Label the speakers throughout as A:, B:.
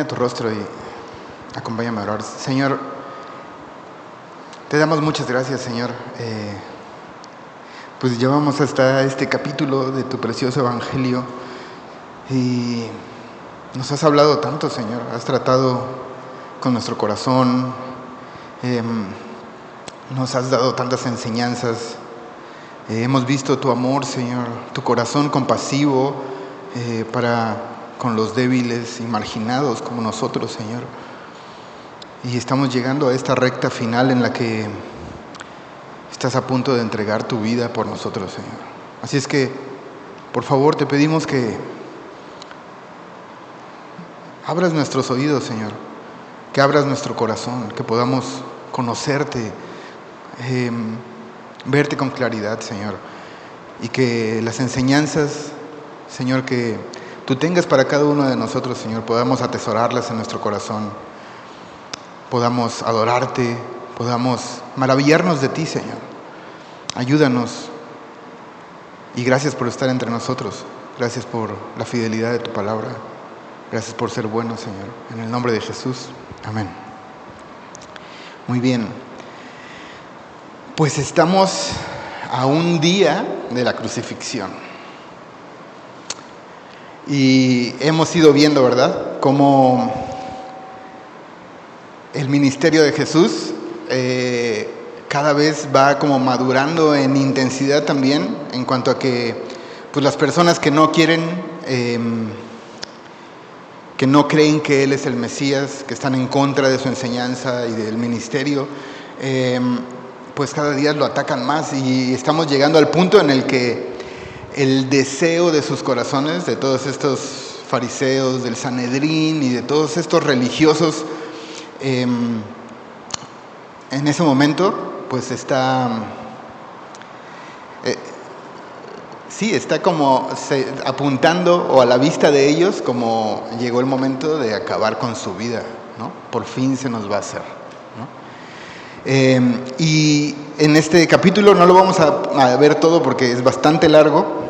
A: Inclina tu rostro y acompáñame a orar. Señor, te damos muchas gracias, Señor. Pues llevamos hasta este capítulo de tu precioso evangelio y nos has hablado tanto, Señor. Has tratado con nuestro corazón, nos has dado tantas enseñanzas. Hemos visto tu amor, Señor, tu corazón compasivo para con los débiles y marginados como nosotros, Señor. Y estamos llegando a esta recta final en la que estás a punto de entregar tu vida por nosotros, Señor. Así es que, por favor, te pedimos que abras nuestros oídos, Señor, que abras nuestro corazón, que podamos conocerte, verte con claridad, Señor, y que las enseñanzas, Señor, que tú tengas para cada uno de nosotros, Señor, podamos atesorarlas en nuestro corazón, podamos adorarte, podamos maravillarnos de ti, Señor. Ayúdanos y gracias por estar entre nosotros, gracias por la fidelidad de tu palabra, gracias por ser bueno, Señor, en el nombre de Jesús, amén. Muy bien, pues estamos a un día de la crucifixión y hemos ido viendo, ¿verdad?, cómo el ministerio de Jesús cada vez va como madurando en intensidad también, en cuanto a que pues las personas que no quieren, que no creen que Él es el Mesías, que están en contra de su enseñanza y del ministerio, pues cada día lo atacan más y estamos llegando al punto en el que el deseo de sus corazones, de todos estos fariseos, del Sanedrín y de todos estos religiosos, en ese momento pues está como apuntando, o a la vista de ellos, como llegó el momento de acabar con su vida, ¿no? Por fin se nos va a hacer, ¿no? Y en este capítulo no lo vamos a ver todo porque es bastante largo,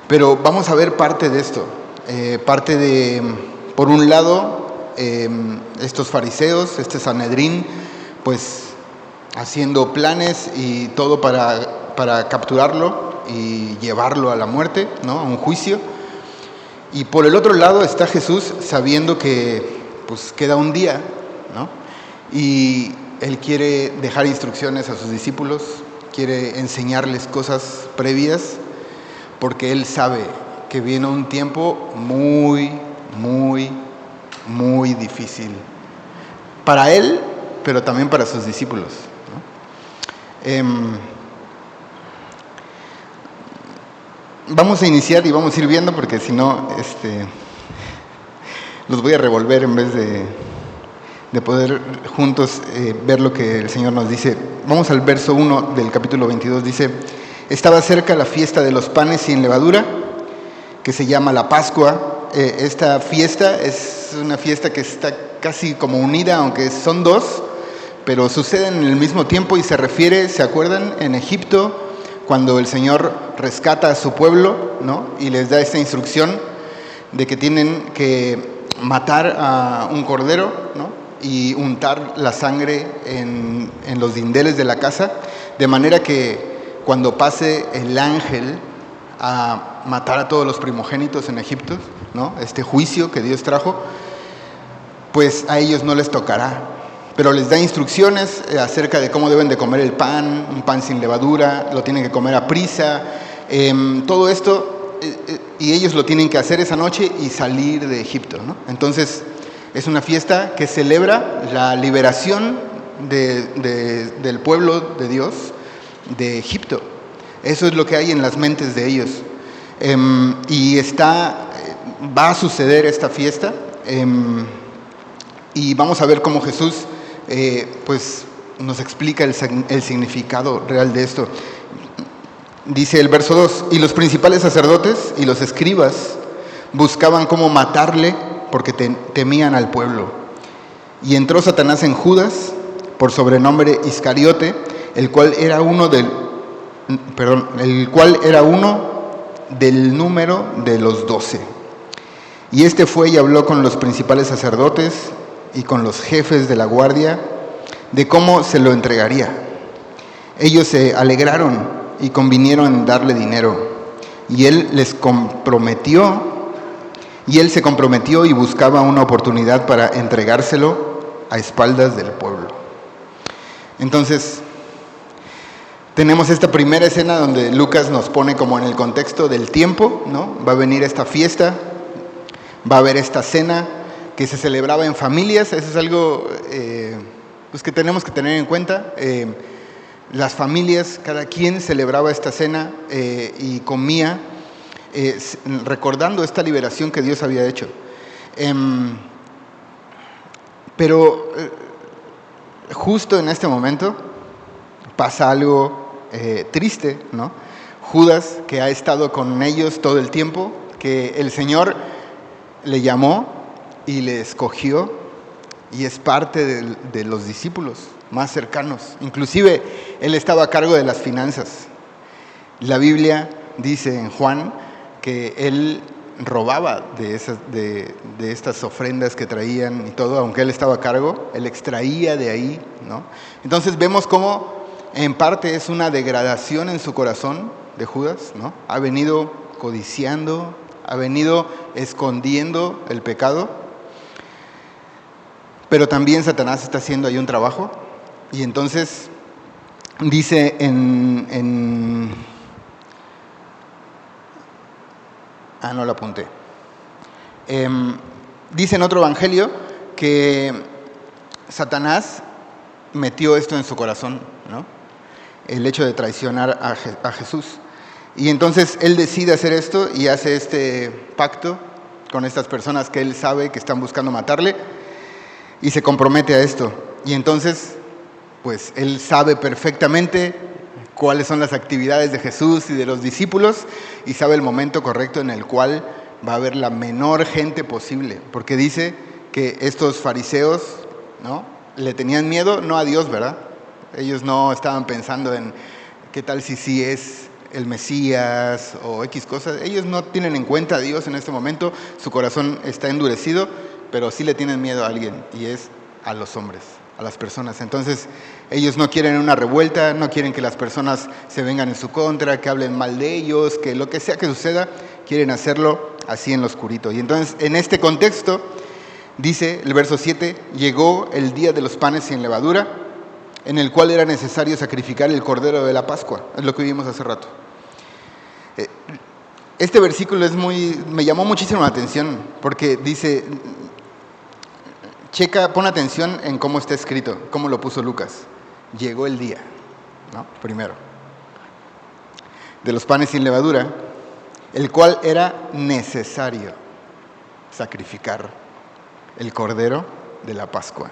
A: pero vamos a ver parte de esto, parte de, por un lado, estos fariseos, este Sanedrín, pues haciendo planes y todo para capturarlo y llevarlo a la muerte, ¿no?, a un juicio. Y por el otro lado está Jesús, sabiendo que pues queda un día, ¿no?, y Él quiere dejar instrucciones a sus discípulos, quiere enseñarles cosas previas, porque Él sabe que viene un tiempo muy, muy, muy difícil para Él, pero también para sus discípulos, ¿no? Vamos a iniciar y vamos a ir viendo, porque si no, los voy a revolver en vez de poder juntos ver lo que el Señor nos dice. Vamos al verso 1 del capítulo 22, dice: estaba cerca la fiesta de los panes sin levadura, que se llama la Pascua. Esta fiesta es una fiesta que está casi como unida, aunque son dos, pero suceden en el mismo tiempo y se refiere, ¿se acuerdan?, en Egipto, cuando el Señor rescata a su pueblo, ¿no?, y les da esta instrucción de que tienen que matar a un cordero, ¿no?, y untar la sangre en los dinteles de la casa, de manera que cuando pase el ángel a matar a todos los primogénitos en Egipto, ¿no?, este juicio que Dios trajo, pues a ellos no les tocará, pero les da instrucciones acerca de cómo deben de comer el pan, un pan sin levadura, lo tienen que comer a prisa, todo esto, y ellos lo tienen que hacer esa noche y salir de Egipto, ¿no? Entonces es una fiesta que celebra la liberación del pueblo de Dios de Egipto. Eso es lo que hay en las mentes de ellos, y va a suceder esta fiesta, y vamos a ver cómo Jesús pues nos explica el significado real de esto. Dice el verso 2: y los principales sacerdotes y los escribas buscaban cómo matarle, porque temían al pueblo. Y entró Satanás en Judas, por sobrenombre Iscariote, el cual era uno del número de los 12. Y este fue y habló con los principales sacerdotes y con los jefes de la guardia de cómo se lo entregaría. Ellos se alegraron y convinieron en darle dinero. Y él se comprometió y buscaba una oportunidad para entregárselo a espaldas del pueblo. Entonces, tenemos esta primera escena donde Lucas nos pone como en el contexto del tiempo, ¿no? Va a venir esta fiesta, va a haber esta cena que se celebraba en familias. Eso es algo pues que tenemos que tener en cuenta. Las familias, cada quien celebraba esta cena y comía, recordando esta liberación que Dios había hecho. Pero justo en este momento pasa algo triste, ¿no? Judas, que ha estado con ellos todo el tiempo, que el Señor le llamó y le escogió, y es parte de los discípulos más cercanos. Inclusive él estaba a cargo de las finanzas. La Biblia dice en Juan que él robaba de estas ofrendas que traían y todo, aunque él estaba a cargo, él extraía de ahí, ¿no? Entonces vemos cómo en parte es una degradación en su corazón de Judas, ¿no? Ha venido codiciando, ha venido escondiendo el pecado. Pero también Satanás está haciendo ahí un trabajo. Y entonces dice no lo apunté. Dice en otro evangelio que Satanás metió esto en su corazón, ¿no? El hecho de traicionar a Jesús. Y entonces él decide hacer esto y hace este pacto con estas personas que él sabe que están buscando matarle. Y se compromete a esto. Y entonces, pues él sabe perfectamente cuáles son las actividades de Jesús y de los discípulos, y sabe el momento correcto en el cual va a haber la menor gente posible. Porque dice que estos fariseos, ¿no?, le tenían miedo, no a Dios, ¿verdad? Ellos no estaban pensando en qué tal si sí es el Mesías o X cosas. Ellos no tienen en cuenta a Dios en este momento. Su corazón está endurecido, pero sí le tienen miedo a alguien, y es a los hombres, a las personas. Entonces ellos no quieren una revuelta, no quieren que las personas se vengan en su contra, que hablen mal de ellos, que lo que sea que suceda, quieren hacerlo así en lo oscurito. Y entonces en este contexto dice el verso 7, llegó el día de los panes sin levadura, en el cual era necesario sacrificar el cordero de la Pascua. Es lo que vimos hace rato. Este versículo me llamó muchísimo la atención, porque dice, pon atención en cómo está escrito, cómo lo puso Lucas. Llegó el día, ¿no? Primero, de los panes sin levadura, el cual era necesario sacrificar el cordero de la Pascua.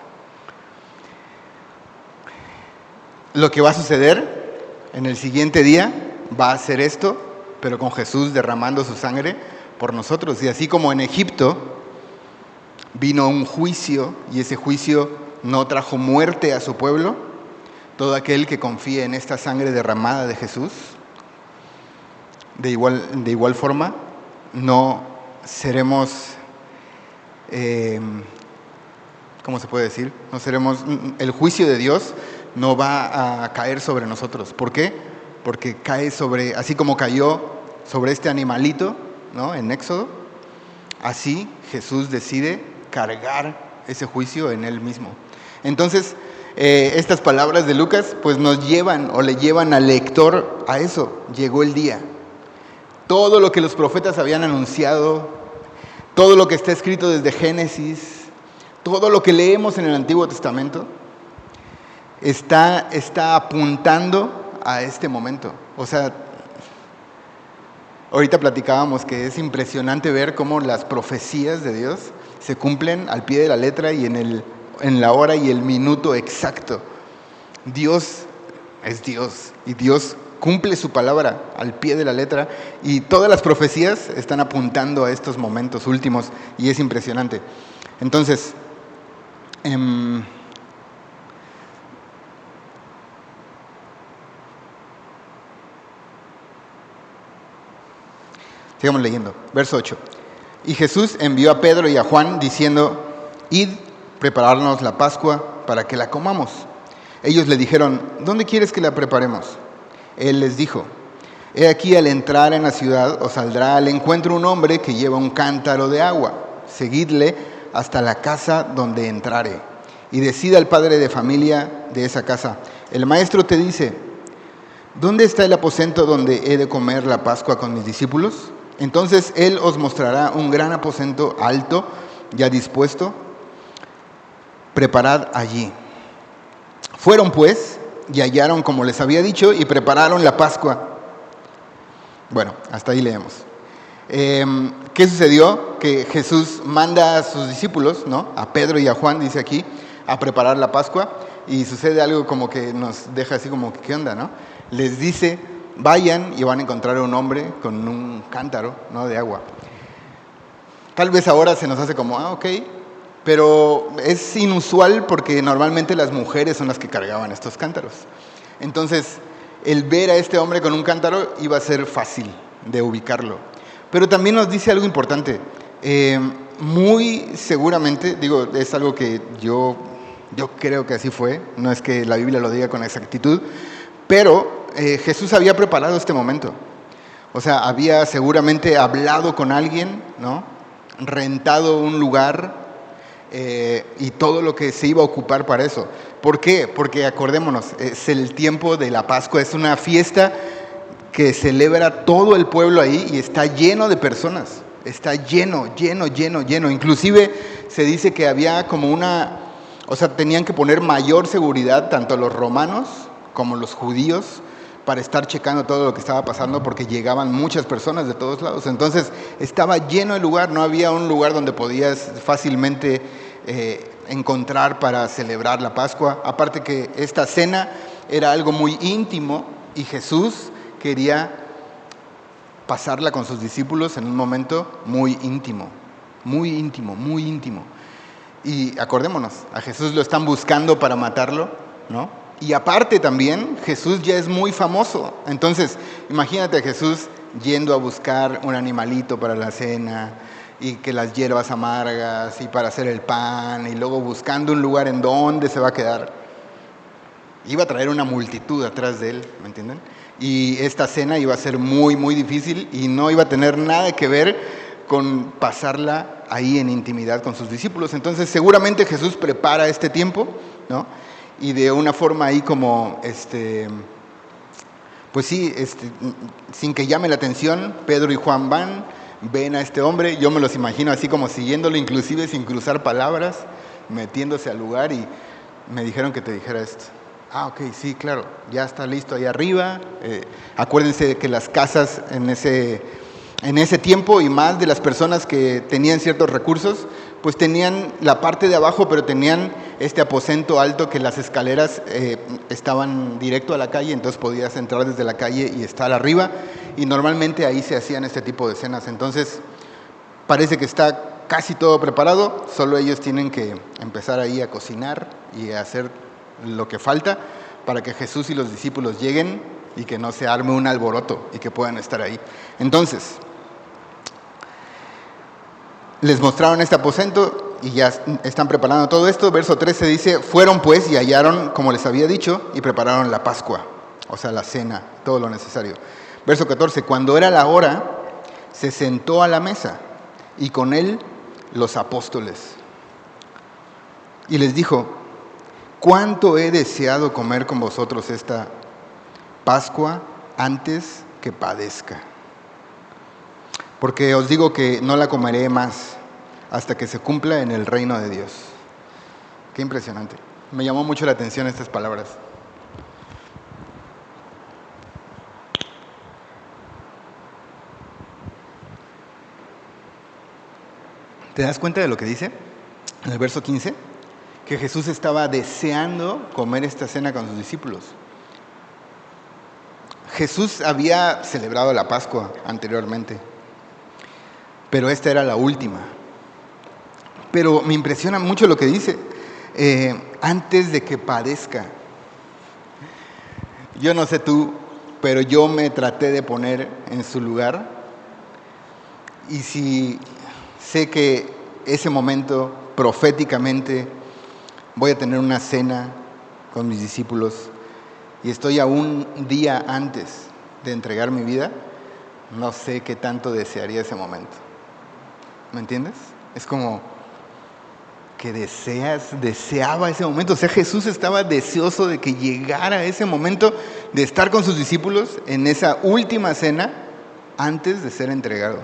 A: Lo que va a suceder en el siguiente día va a ser esto, pero con Jesús derramando su sangre por nosotros. Y así como en Egipto vino un juicio, y ese juicio no trajo muerte a su pueblo, todo aquel que confíe en esta sangre derramada de Jesús, de igual forma, no seremos, ¿cómo se puede decir? No seremos, el juicio de Dios no va a caer sobre nosotros. ¿Por qué? Porque cae así como cayó sobre este animalito, ¿no?, en Éxodo, así Jesús decide cargar ese juicio en él mismo. Entonces, estas palabras de Lucas pues nos llevan o le llevan al lector a eso. Llegó el día. Todo lo que los profetas habían anunciado, todo lo que está escrito desde Génesis, todo lo que leemos en el Antiguo Testamento, está apuntando a este momento. O sea, ahorita platicábamos que es impresionante ver cómo las profecías de Dios se cumplen al pie de la letra y en la hora y el minuto exacto. Dios es Dios, y Dios cumple su palabra al pie de la letra, y todas las profecías están apuntando a estos momentos últimos, y es impresionante. Entonces, sigamos leyendo. Verso 8. Y Jesús envió a Pedro y a Juan diciendo: id, prepararnos la Pascua para que la comamos. Ellos le dijeron: ¿dónde quieres que la preparemos? Él les dijo: he aquí, al entrar en la ciudad os saldrá al encuentro un hombre que lleva un cántaro de agua. Seguidle hasta la casa donde entrare, y decida al padre de familia de esa casa: el maestro te dice, ¿dónde está el aposento donde he de comer la Pascua con mis discípulos? Entonces él os mostrará un gran aposento alto, ya dispuesto. Preparad allí. Fueron pues y hallaron como les había dicho y prepararon la Pascua. Bueno, hasta ahí leemos. ¿Qué sucedió? Que Jesús manda a sus discípulos, ¿no? A Pedro y a Juan, dice aquí, a preparar la Pascua, y sucede algo como que nos deja así como, ¿qué onda, no? Les dice: vayan y van a encontrar a un hombre con un cántaro, ¿no?, de agua. Tal vez ahora se nos hace como, ok, pero es inusual porque normalmente las mujeres son las que cargaban estos cántaros. Entonces, el ver a este hombre con un cántaro iba a ser fácil de ubicarlo. Pero también nos dice algo importante. Muy seguramente, digo, es algo que yo creo que así fue, no es que la Biblia lo diga con exactitud, pero Jesús había preparado este momento. O sea, había seguramente hablado con alguien, ¿no?, rentado un lugar, y todo lo que se iba a ocupar para eso. ¿Por qué? Porque acordémonos, es el tiempo de la Pascua, es una fiesta que celebra todo el pueblo ahí y está lleno de personas, está lleno. Inclusive se dice que había como tenían que poner mayor seguridad tanto los romanos como los judíos para estar checando todo lo que estaba pasando, porque llegaban muchas personas de todos lados. Entonces estaba lleno el lugar, no había un lugar donde podías fácilmente encontrar para celebrar la Pascua. Aparte que esta cena era algo muy íntimo y Jesús quería pasarla con sus discípulos en un momento muy íntimo. Y acordémonos, a Jesús lo están buscando para matarlo, ¿no? Y aparte también, Jesús ya es muy famoso. Entonces, imagínate a Jesús yendo a buscar un animalito para la cena, y que las hierbas amargas, y para hacer el pan, y luego buscando un lugar en donde se va a quedar. Iba a traer una multitud atrás de él, ¿me entienden? Y esta cena iba a ser muy difícil y no iba a tener nada que ver con pasarla ahí en intimidad con sus discípulos. Entonces, seguramente Jesús prepara este tiempo, ¿no? Y de una forma ahí como, sin que llame la atención, Pedro y Juan ven a este hombre. Yo me los imagino así como siguiéndolo, inclusive sin cruzar palabras, metiéndose al lugar, y me dijeron que te dijera esto. Ah, ok, sí, claro, ya está listo ahí arriba. Acuérdense de que las casas en ese tiempo, y más de las personas que tenían ciertos recursos, pues tenían la parte de abajo, pero tenían este aposento alto que las escaleras estaban directo a la calle, entonces podías entrar desde la calle y estar arriba, y normalmente ahí se hacían este tipo de cenas. Entonces parece que está casi todo preparado, solo ellos tienen que empezar ahí a cocinar y a hacer lo que falta para que Jesús y los discípulos lleguen y que no se arme un alboroto y que puedan estar ahí. Entonces, les mostraron este aposento y ya están preparando todo esto. Verso 13 dice: fueron pues y hallaron como les había dicho y prepararon la Pascua, o sea, la cena, todo lo necesario. Verso 14, cuando era la hora, se sentó a la mesa y con él los apóstoles. Y les dijo: cuánto he deseado comer con vosotros esta Pascua antes que padezca. Porque os digo que no la comeré más hasta que se cumpla en el reino de Dios. Qué impresionante. Me llamó mucho la atención estas palabras. ¿Te das cuenta de lo que dice en el verso 15? Que Jesús estaba deseando comer esta cena con sus discípulos. Jesús había celebrado la Pascua anteriormente, pero esta era la última. Pero me impresiona mucho lo que dice, antes de que padezca. Yo no sé tú, pero yo me traté de poner en su lugar, y si sé que ese momento proféticamente voy a tener una cena con mis discípulos y estoy a un día antes de entregar mi vida, no sé qué tanto desearía ese momento. ¿Me entiendes? Es como que deseaba ese momento. O sea, Jesús estaba deseoso de que llegara ese momento de estar con sus discípulos en esa última cena antes de ser entregado.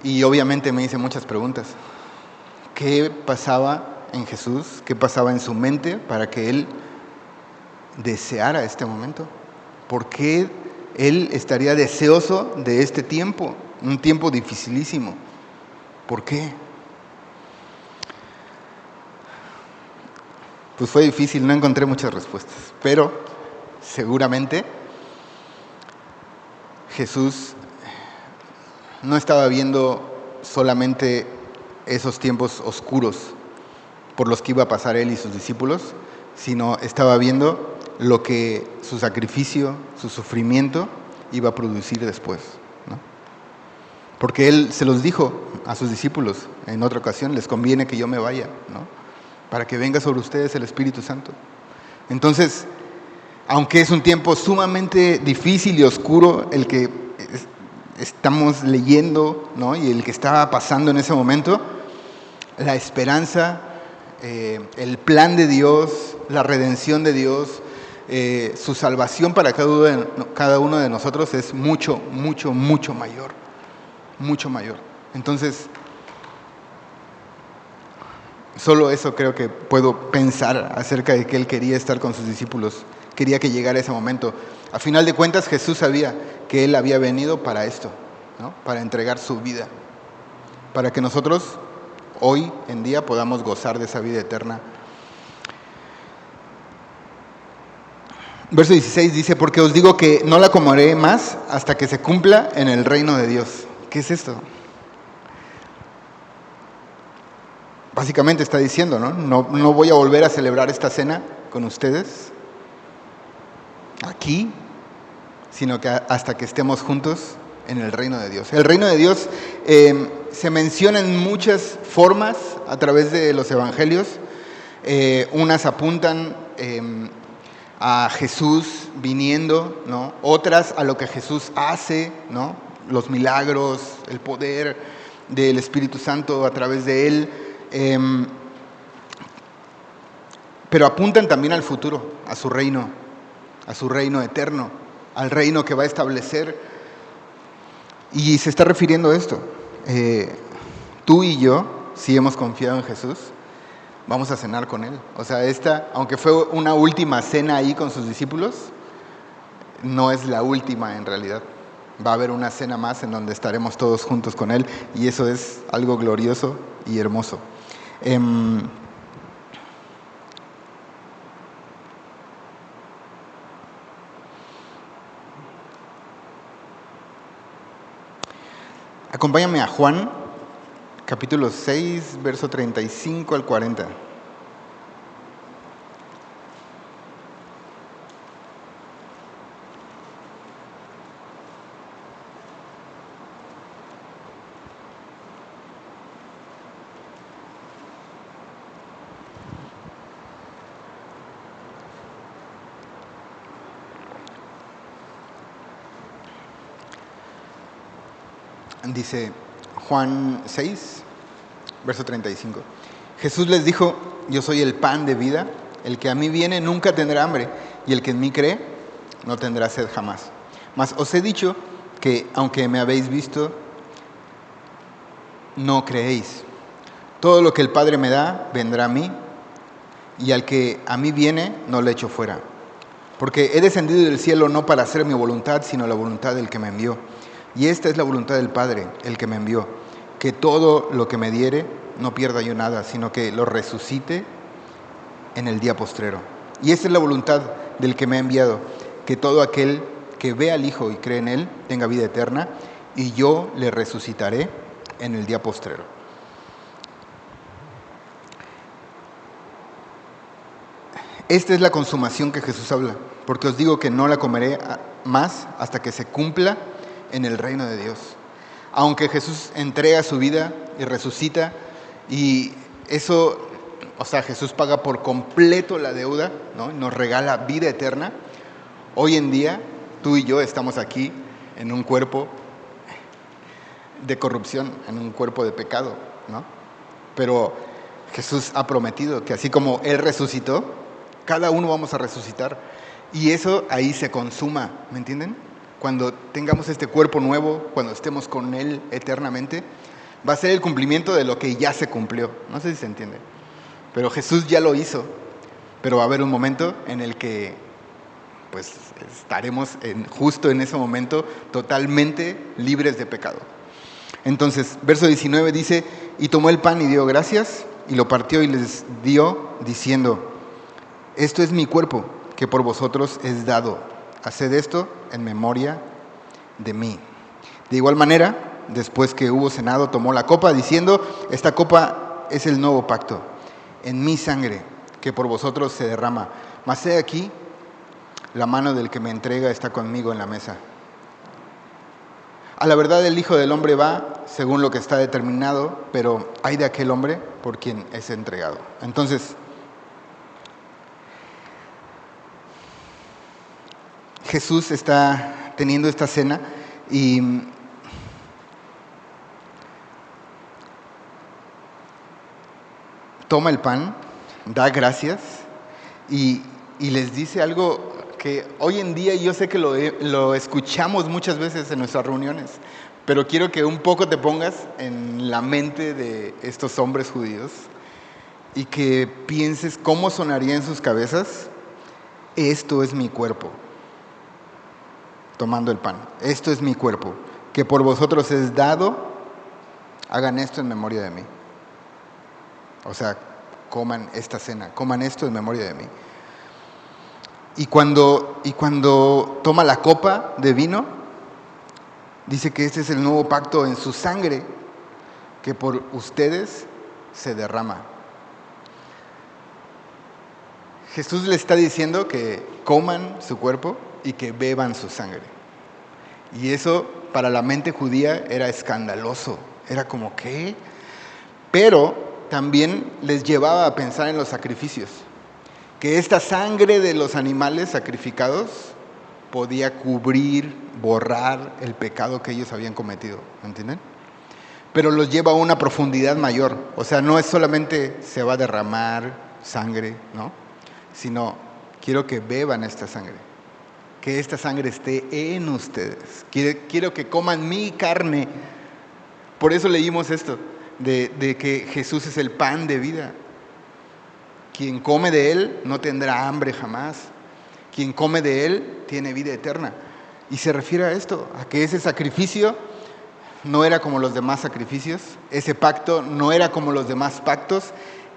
A: Y obviamente me hice muchas preguntas. ¿Qué pasaba en Jesús? ¿Qué pasaba en su mente para que Él deseara este momento? ¿Por qué Él estaría deseoso de este tiempo? Un tiempo dificilísimo. ¿Por qué? Pues fue difícil, no encontré muchas respuestas, pero seguramente Jesús no estaba viendo solamente esos tiempos oscuros por los que iba a pasar Él y sus discípulos, sino estaba viendo lo que su sacrificio, su sufrimiento iba a producir después, ¿no? Porque Él se los dijo a sus discípulos en otra ocasión, les conviene que yo me vaya, ¿no? Para que venga sobre ustedes el Espíritu Santo. Entonces, aunque es un tiempo sumamente difícil y oscuro el que estamos leyendo, ¿no? Y el que estaba pasando en ese momento, la esperanza, el plan de Dios, la redención de Dios, su salvación para cada uno de nosotros es mucho, mucho, mucho mayor. Mucho mayor. Entonces, solo eso creo que puedo pensar acerca de que Él quería estar con sus discípulos, quería que llegara ese momento. A final de cuentas, Jesús sabía que Él había venido para esto, ¿no? Para entregar su vida, para que nosotros hoy en día podamos gozar de esa vida eterna. Verso 16 dice, porque os digo que no la comeré más hasta que se cumpla en el reino de Dios. ¿Qué es esto? Básicamente está diciendo, ¿no? No voy a volver a celebrar esta cena con ustedes aquí, sino que hasta que estemos juntos en el reino de Dios. El reino de Dios se menciona en muchas formas a través de los evangelios. Unas apuntan a Jesús viniendo, ¿no? Otras a lo que Jesús hace, ¿no? Los milagros, el poder del Espíritu Santo a través de Él. Pero apuntan también al futuro, a su reino eterno, al reino que va a establecer. Y se está refiriendo a esto. Tú y yo, si hemos confiado en Jesús, vamos a cenar con Él. O sea, aunque fue una última cena ahí con sus discípulos, no es la última en realidad. Va a haber una cena más en donde estaremos todos juntos con Él, y eso es algo glorioso y hermoso. Acompáñame a Juan, capítulo 6, verso 35 al 40. Dice Juan 6, verso 35. Jesús les dijo, yo soy el pan de vida, el que a mí viene nunca tendrá hambre, y el que en mí cree no tendrá sed jamás. Mas os he dicho que aunque me habéis visto, no creéis. Todo lo que el Padre me da, vendrá a mí, y al que a mí viene, no le echo fuera. Porque he descendido del cielo no para hacer mi voluntad, sino la voluntad del que me envió. Y esta es la voluntad del Padre, el que me envió, que todo lo que me diere, no pierda yo nada, sino que lo resucite en el día postrero. Y esta es la voluntad del que me ha enviado, que todo aquel que ve al Hijo y cree en Él, tenga vida eterna, y yo le resucitaré en el día postrero. Esta es la consumación que Jesús habla, porque os digo que no la comeré más hasta que se cumpla en el reino de Dios. Aunque Jesús entrega su vida y resucita, y eso, o sea, Jesús paga por completo la deuda, ¿no? Nos regala vida eterna. Hoy en día, tú y yo estamos aquí en un cuerpo de corrupción, en un cuerpo de pecado, ¿no? Pero Jesús ha prometido que así como Él resucitó, cada uno vamos a resucitar. Y eso ahí se consuma, ¿me entienden? Cuando tengamos este cuerpo nuevo, cuando estemos con Él eternamente, va a ser el cumplimiento de lo que ya se cumplió. No sé si se entiende. Pero Jesús ya lo hizo. Pero va a haber un momento en el que pues estaremos justo en ese momento totalmente libres de pecado. Entonces, verso 19 dice, y tomó el pan y dio gracias, y lo partió y les dio, diciendo, esto es mi cuerpo, que por vosotros es dado. Haced esto en memoria de mí. De igual manera, después que hubo cenado, tomó la copa, diciendo, esta copa es el nuevo pacto, en mi sangre, que por vosotros se derrama. Mas he aquí, la mano del que me entrega está conmigo en la mesa. A la verdad el Hijo del Hombre va según lo que está determinado, pero hay de aquel hombre por quien es entregado. Entonces, Jesús está teniendo esta cena y toma el pan, da gracias y les dice algo que hoy en día yo sé que lo escuchamos muchas veces en nuestras reuniones, pero quiero que un poco te pongas en la mente de estos hombres judíos y que pienses cómo sonaría en sus cabezas, esto es mi cuerpo, tomando el pan, esto es mi cuerpo, que por vosotros es dado, hagan esto en memoria de mí. O sea, coman esta cena, coman esto en memoria de mí. Y cuando toma la copa de vino, dice que este es el nuevo pacto en su sangre, que por ustedes se derrama. Jesús le está diciendo que coman su cuerpo y que beban su sangre. Y eso para la mente judía era escandaloso. Era como, ¿qué? Pero también les llevaba a pensar en los sacrificios. Que esta sangre de los animales sacrificados podía cubrir, borrar el pecado que ellos habían cometido, ¿entienden? Pero los lleva a una profundidad mayor, o sea, no es solamente se va a derramar sangre, ¿no? Sino quiero que beban esta sangre, que esta sangre esté en ustedes, quiero que coman mi carne. Por eso leímos esto, de que Jesús es el pan de vida. Quien come de Él no tendrá hambre jamás. Quien come de Él tiene vida eterna. Y se refiere a esto, a que ese sacrificio no era como los demás sacrificios. Ese pacto no era como los demás pactos.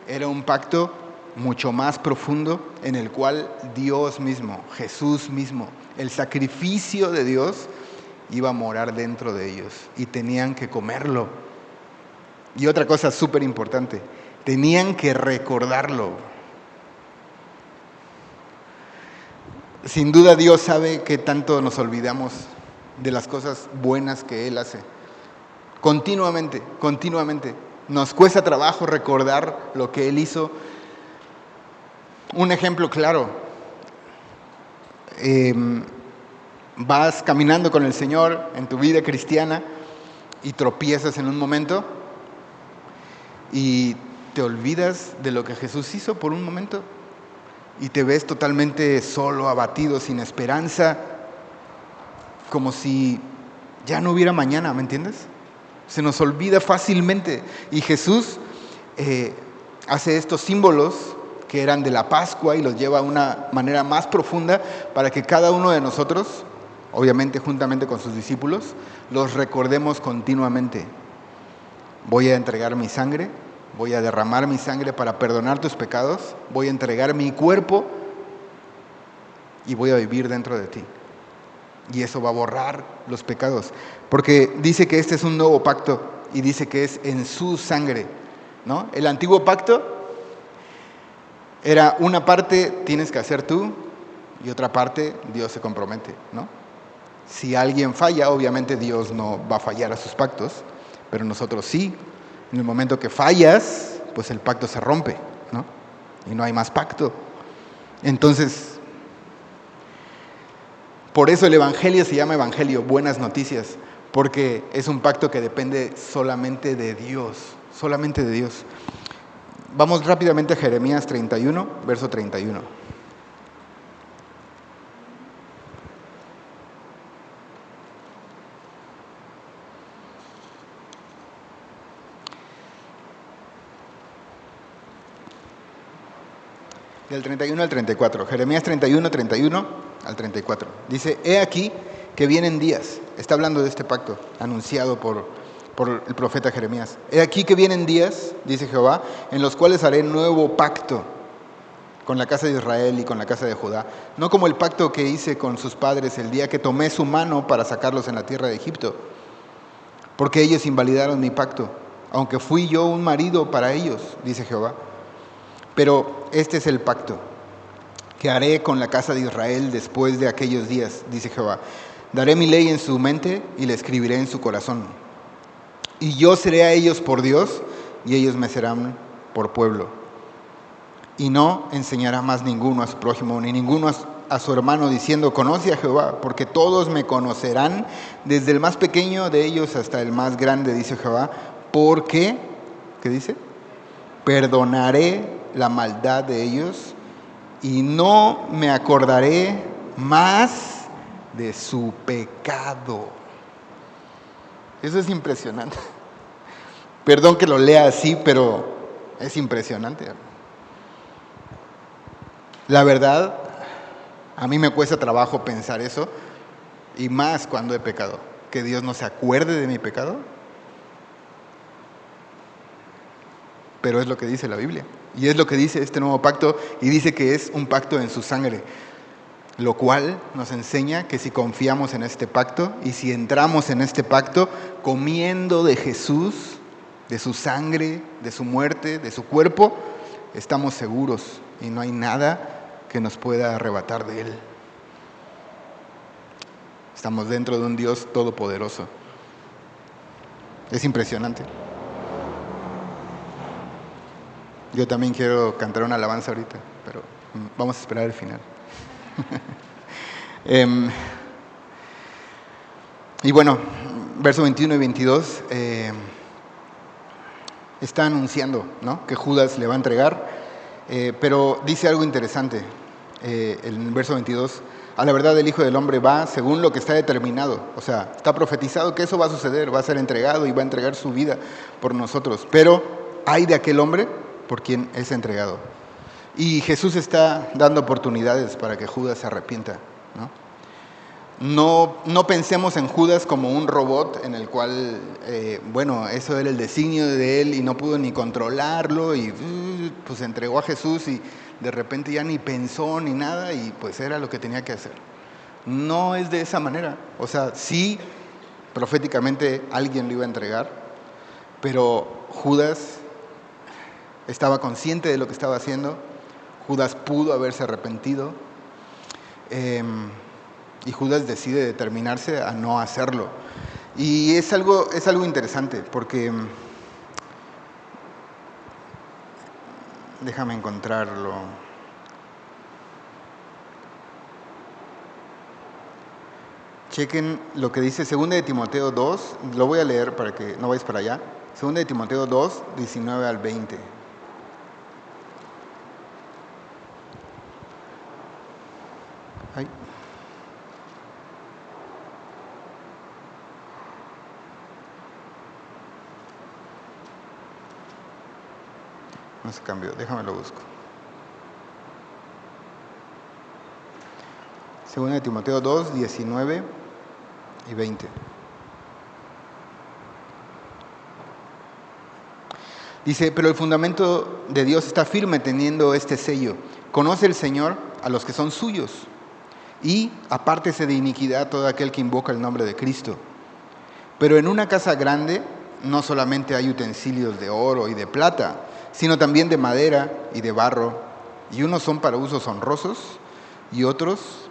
A: Era un pacto mucho más profundo en el cual Dios mismo, Jesús mismo, el sacrificio de Dios iba a morar dentro de ellos. Y tenían que comerlo. Y otra cosa súper importante, tenían que recordarlo. Sin duda Dios sabe que tanto nos olvidamos de las cosas buenas que Él hace. Continuamente. Nos cuesta trabajo recordar lo que Él hizo. Un ejemplo claro. Vas caminando con el Señor en tu vida cristiana y tropiezas en un momento y te olvidas de lo que Jesús hizo por un momento y te ves totalmente solo, abatido, sin esperanza, como si ya no hubiera mañana, ¿me entiendes? Se nos olvida fácilmente y Jesús hace estos símbolos que eran de la Pascua y los lleva a una manera más profunda para que cada uno de nosotros, obviamente juntamente con sus discípulos, los recordemos continuamente. Voy a entregar mi sangre, voy a derramar mi sangre para perdonar tus pecados, voy a entregar mi cuerpo y voy a vivir dentro de ti. Y eso va a borrar los pecados, porque dice que este es un nuevo pacto y dice que es en su sangre, ¿no? El antiguo pacto era una parte tienes que hacer tú y otra parte Dios se compromete, ¿no? Si alguien falla, obviamente Dios no va a fallar a sus pactos, pero nosotros sí. En el momento que fallas, pues el pacto se rompe, ¿no? Y no hay más pacto. Entonces, por eso el Evangelio se llama Evangelio, buenas noticias, porque es un pacto que depende solamente de Dios, solamente de Dios. Vamos rápidamente a Jeremías 31, verso 31. Del 31 al 34. Jeremías 31, 31 al 34. Dice, he aquí que vienen días. Está hablando de este pacto anunciado por el profeta Jeremías. He aquí que vienen días, dice Jehová, en los cuales haré nuevo pacto con la casa de Israel y con la casa de Judá. No como el pacto que hice con sus padres el día que tomé su mano para sacarlos en la tierra de Egipto. Porque ellos invalidaron mi pacto, aunque fui yo un marido para ellos, dice Jehová. Pero este es el pacto que haré con la casa de Israel después de aquellos días, dice Jehová. Daré mi ley en su mente y la escribiré en su corazón. Y yo seré a ellos por Dios y ellos me serán por pueblo. Y no enseñará más ninguno a su prójimo, ni ninguno a su hermano, diciendo, conoce a Jehová, porque todos me conocerán, desde el más pequeño de ellos hasta el más grande, dice Jehová, porque, ¿qué dice? Perdonaré la maldad de ellos y no me acordaré más de su pecado. Eso es impresionante. Perdón que lo lea así, pero es impresionante. La verdad, a mí me cuesta trabajo pensar eso, y más cuando he pecado. Que Dios no se acuerde de mi pecado. Pero es lo que dice la Biblia. Y es lo que dice este nuevo pacto, y dice que es un pacto en su sangre. Lo cual nos enseña que si confiamos en este pacto y si entramos en este pacto comiendo de Jesús, de su sangre, de su muerte, de su cuerpo, estamos seguros y no hay nada que nos pueda arrebatar de Él. Estamos dentro de un Dios todopoderoso. Es impresionante. Yo también quiero cantar una alabanza ahorita, pero vamos a esperar el final. Y bueno, verso 21 y 22 está anunciando, ¿no?, que Judas le va a entregar, pero dice algo interesante en el verso 22. A la verdad el Hijo del Hombre va según lo que está determinado. O sea, está profetizado que eso va a suceder, va a ser entregado y va a entregar su vida por nosotros. Pero hay de aquel hombre por quien es entregado. Y Jesús está dando oportunidades para que Judas se arrepienta, ¿no? No pensemos en Judas como un robot en el cual, eso era el designio de él y no pudo ni controlarlo y pues entregó a Jesús y de repente ya ni pensó ni nada y pues era lo que tenía que hacer. No es de esa manera. O sea, sí, proféticamente alguien lo iba a entregar, pero Judas estaba consciente de lo que estaba haciendo. Judas pudo haberse arrepentido. Y Judas decide determinarse a no hacerlo. Y es algo interesante, porque déjame encontrarlo. Chequen lo que dice 2 de Timoteo 2, lo voy a leer para que no vayáis para allá. 2 de Timoteo 2, 19 al 20. Ay. No se cambió, déjame lo busco. 2 de Timoteo 2, 19 y 20. Dice, pero el fundamento de Dios está firme teniendo este sello. Conoce el Señor a los que son suyos. Y apártese de iniquidad todo aquel que invoca el nombre de Cristo. Pero en una casa grande no solamente hay utensilios de oro y de plata, sino también de madera y de barro, y unos son para usos honrosos y otros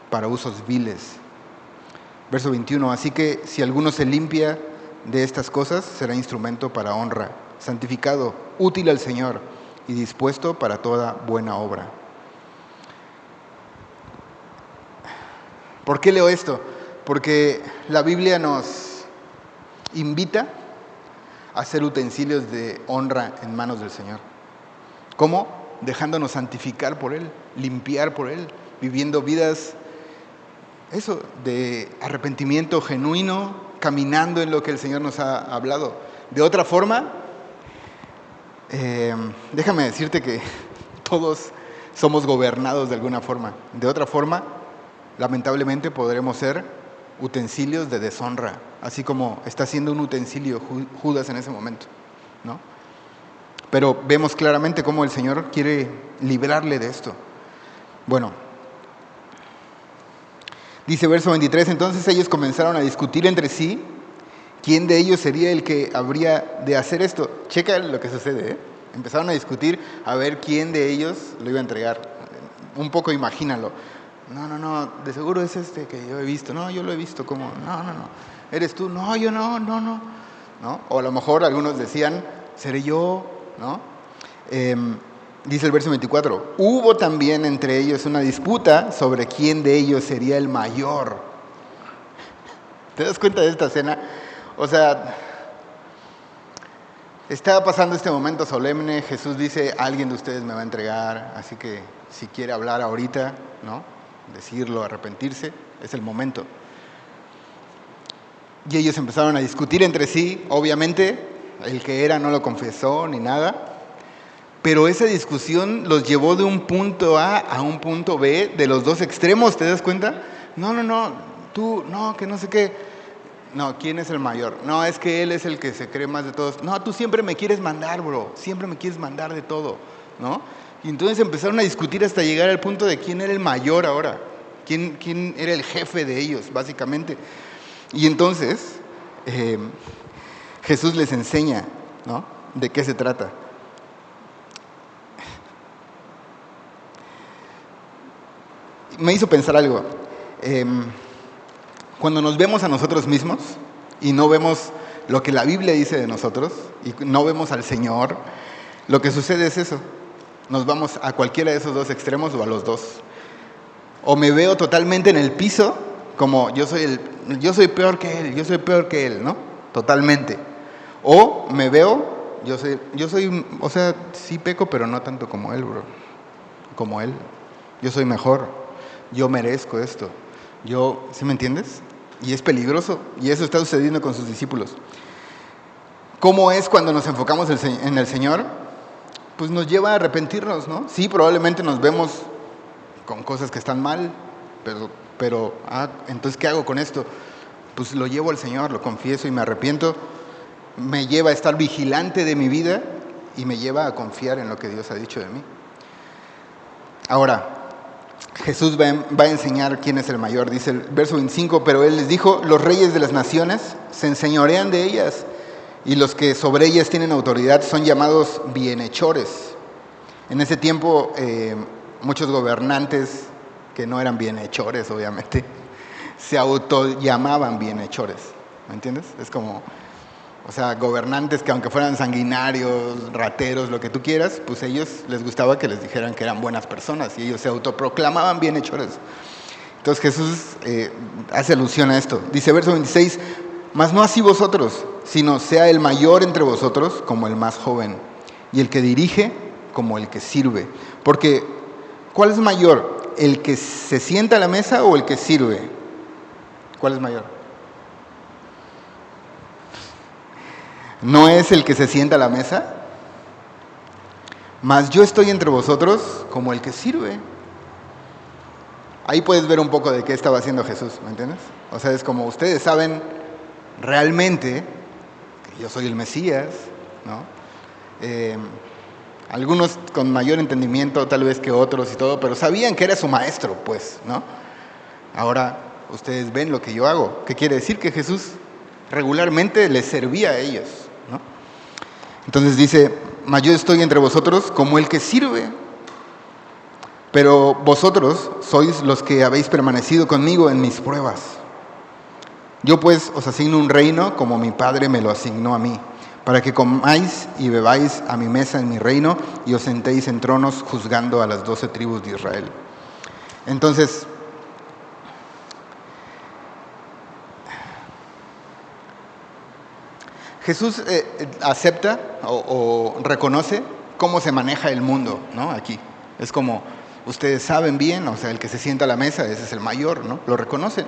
A: para usos viles. Verso 21, así que si alguno se limpia de estas cosas, será instrumento para honra, santificado, útil al Señor y dispuesto para toda buena obra. ¿Por qué leo esto? Porque la Biblia nos invita a ser utensilios de honra en manos del Señor. ¿Cómo? Dejándonos santificar por Él, limpiar por Él, viviendo vidas, de arrepentimiento genuino, caminando en lo que el Señor nos ha hablado. De otra forma, déjame decirte que todos somos gobernados de alguna forma. De otra forma, lamentablemente podremos ser utensilios de deshonra, así como está siendo un utensilio Judas en ese momento, ¿no? Pero vemos claramente cómo el Señor quiere librarle de esto. Bueno, dice verso 23, entonces ellos comenzaron a discutir entre sí quién de ellos sería el que habría de hacer esto. Checa lo que sucede, ¿eh? Empezaron a discutir a ver quién de ellos lo iba a entregar. Un poco imagínalo. No, de seguro es este que yo he visto. No, yo lo he visto como, no. ¿Eres tú? No, yo no. ¿No? O a lo mejor algunos decían, ¿seré yo? ¿No? Dice el verso 24, hubo también entre ellos una disputa sobre quién de ellos sería el mayor. ¿Te das cuenta de esta escena? O sea, estaba pasando este momento solemne. Jesús dice, alguien de ustedes me va a entregar, así que si quiere hablar ahorita, ¿no? Decirlo, arrepentirse, es el momento. Y ellos empezaron a discutir entre sí. Obviamente, el que era no lo confesó ni nada, pero esa discusión los llevó de un punto A a un punto B, de los dos extremos, ¿te das cuenta? No, tú, no, que no sé qué. No, ¿quién es el mayor? No, es que él es el que se cree más de todos. No, tú siempre me quieres mandar, bro, siempre me quieres mandar de todo, ¿no? Y entonces empezaron a discutir hasta llegar al punto de quién era el mayor ahora, quién era el jefe de ellos, básicamente. Y entonces Jesús les enseña, ¿no? De qué se trata. Me hizo pensar algo. Cuando nos vemos a nosotros mismos y no vemos lo que la Biblia dice de nosotros y no vemos al Señor, lo que sucede es eso. Nos vamos a cualquiera de esos dos extremos o a los dos. O me veo totalmente en el piso, como yo soy peor que él, ¿no? Totalmente. O me veo, yo soy, o sea, sí peco, pero no tanto como él, bro. Como él. Yo soy mejor. Yo merezco esto. ¿Sí me entiendes? Y es peligroso. Y eso está sucediendo con sus discípulos. ¿Cómo es cuando nos enfocamos en el Señor? Pues nos lleva a arrepentirnos, ¿no? Sí, probablemente nos vemos con cosas que están mal, pero entonces, ¿qué hago con esto? Pues lo llevo al Señor, lo confieso y me arrepiento. Me lleva a estar vigilante de mi vida y me lleva a confiar en lo que Dios ha dicho de mí. Ahora, Jesús va a enseñar quién es el mayor. Dice el verso 25, pero Él les dijo, los reyes de las naciones se enseñorean de ellas, y los que sobre ellas tienen autoridad son llamados bienhechores. En ese tiempo, muchos gobernantes que no eran bienhechores, obviamente, se autollamaban bienhechores. ¿Me entiendes? Es como, o sea, gobernantes que aunque fueran sanguinarios, rateros, lo que tú quieras, pues a ellos les gustaba que les dijeran que eran buenas personas y ellos se autoproclamaban bienhechores. Entonces Jesús hace alusión a esto. Dice verso 26, mas no así vosotros, sino sea el mayor entre vosotros como el más joven, y el que dirige como el que sirve. Porque, ¿cuál es mayor? ¿El que se sienta a la mesa o el que sirve? ¿Cuál es mayor? ¿No es el que se sienta a la mesa? Mas yo estoy entre vosotros como el que sirve. Ahí puedes ver un poco de qué estaba haciendo Jesús, ¿me entiendes? O sea, es como ustedes saben realmente que yo soy el Mesías, ¿no? Algunos con mayor entendimiento tal vez que otros y todo, pero sabían que era su maestro, pues, ¿no? Ahora ustedes ven lo que yo hago. ¿Qué quiere decir? Que Jesús regularmente les servía a ellos, ¿no? Entonces dice, mas yo estoy entre vosotros como el que sirve. Pero vosotros sois los que habéis permanecido conmigo en mis pruebas. Yo pues os asigno un reino como mi Padre me lo asignó a mí, para que comáis y bebáis a mi mesa en mi reino y os sentéis en tronos juzgando a las 12 tribus de Israel. Entonces, Jesús acepta o reconoce cómo se maneja el mundo, ¿no? Aquí. Es como, ustedes saben bien, o sea, el que se sienta a la mesa, ese es el mayor, ¿no? Lo reconocen.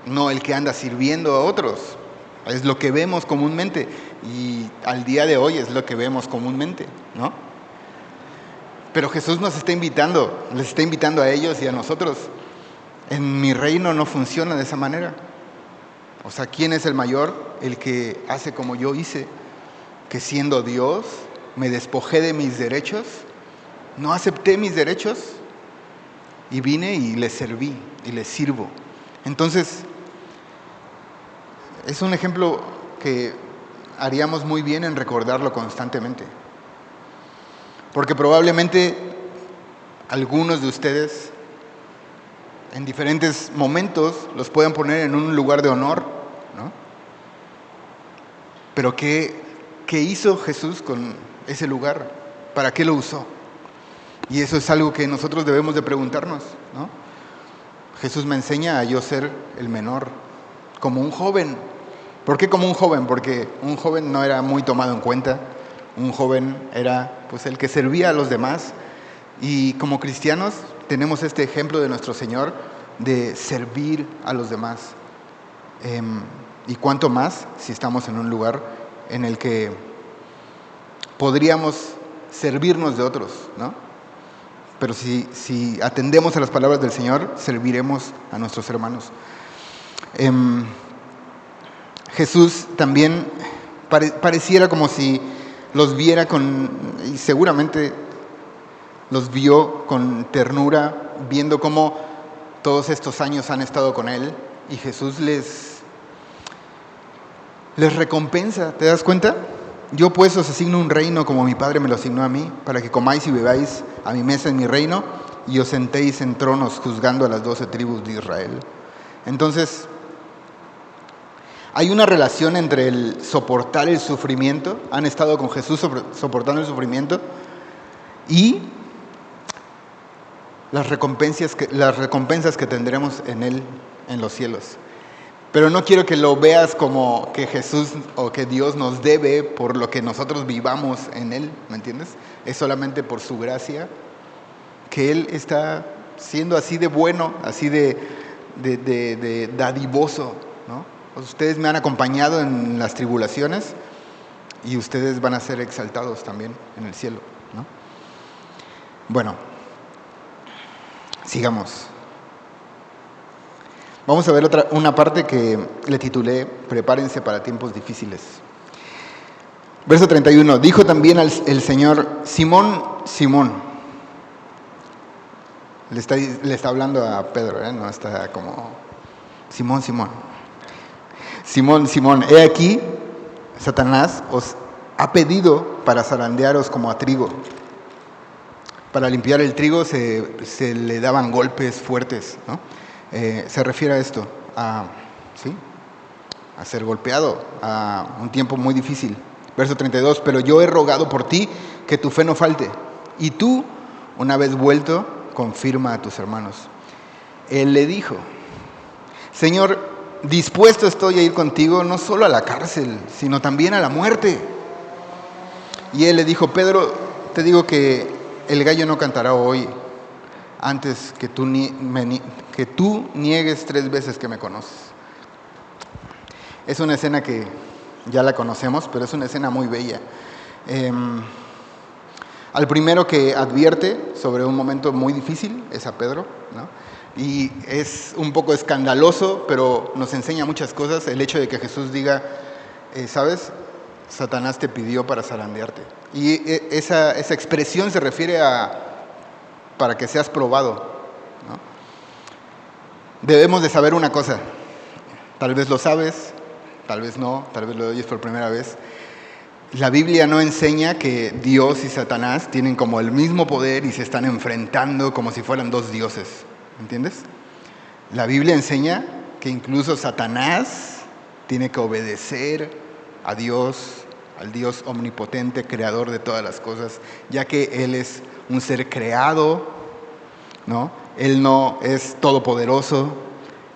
A: No el que anda sirviendo a otros. Es lo que vemos comúnmente. Y al día de hoy es lo que vemos comúnmente, ¿no? Pero Jesús nos está invitando, les está invitando a ellos y a nosotros. En mi reino no funciona de esa manera. O sea, ¿quién es el mayor? El que hace como yo hice, que siendo Dios me despojé de mis derechos, no acepté mis derechos y vine y les serví y les sirvo. Entonces, es un ejemplo que haríamos muy bien en recordarlo constantemente. Porque probablemente algunos de ustedes en diferentes momentos los puedan poner en un lugar de honor, ¿no? Pero ¿qué hizo Jesús con ese lugar? ¿Para qué lo usó? Y eso es algo que nosotros debemos de preguntarnos, ¿no? Jesús me enseña a yo ser el menor, como un joven. ¿Por qué como un joven? Porque un joven no era muy tomado en cuenta. Un joven era pues el que servía a los demás. Y como cristianos tenemos este ejemplo de nuestro Señor de servir a los demás. Y cuánto más si estamos en un lugar en el que podríamos servirnos de otros, ¿no? Pero si atendemos a las palabras del Señor, serviremos a nuestros hermanos. Jesús también pareciera como si los viera y seguramente los vio con ternura, viendo cómo todos estos años han estado con Él, y Jesús les recompensa. ¿Te das cuenta? Yo pues os asigno un reino como mi Padre me lo asignó a mí, para que comáis y bebáis a mi mesa en mi reino y os sentéis en tronos juzgando a las 12 tribus de Israel. Entonces, hay una relación entre el soportar el sufrimiento, han estado con Jesús soportando el sufrimiento, y las recompensas que tendremos en Él en los cielos. Pero no quiero que lo veas como que Jesús o que Dios nos debe por lo que nosotros vivamos en Él, ¿me entiendes? Es solamente por su gracia que Él está siendo así de bueno, así de dadivoso, ¿no? Ustedes me han acompañado en las tribulaciones y ustedes van a ser exaltados también en el cielo, ¿no? Bueno, sigamos. Vamos a ver una parte que le titulé Prepárense para tiempos difíciles. Verso 31. Dijo también el Señor: Simón, Simón. Le está hablando a Pedro, ¿eh? No está como Simón, Simón. Simón, Simón, he aquí, Satanás os ha pedido para zarandearos como a trigo. Para limpiar el trigo se le daban golpes fuertes, ¿no? Se refiere a esto, a ser golpeado, a un tiempo muy difícil. Verso 32, pero yo he rogado por ti que tu fe no falte, y tú, una vez vuelto, confirma a tus hermanos. Él le dijo: Señor, dispuesto estoy a ir contigo no solo a la cárcel, sino también a la muerte. Y él le dijo: Pedro, te digo que el gallo no cantará hoy antes que tú niegues 3 veces que me conoces. Es una escena que ya la conocemos, pero es una escena muy bella. Al primero que advierte sobre un momento muy difícil es a Pedro, ¿no? Y es un poco escandaloso, pero nos enseña muchas cosas el hecho de que Jesús diga, ¿sabes? Satanás te pidió para zarandearte. Y esa expresión se refiere a para que seas probado, ¿no? Debemos de saber una cosa, tal vez lo sabes, tal vez no, tal vez lo oyes por primera vez. La Biblia no enseña que Dios y Satanás tienen como el mismo poder y se están enfrentando como si fueran 2 dioses, ¿entiendes? La Biblia enseña que incluso Satanás tiene que obedecer a Dios, al Dios omnipotente, creador de todas las cosas, ya que Él es un ser creado, ¿no? Él no es todopoderoso,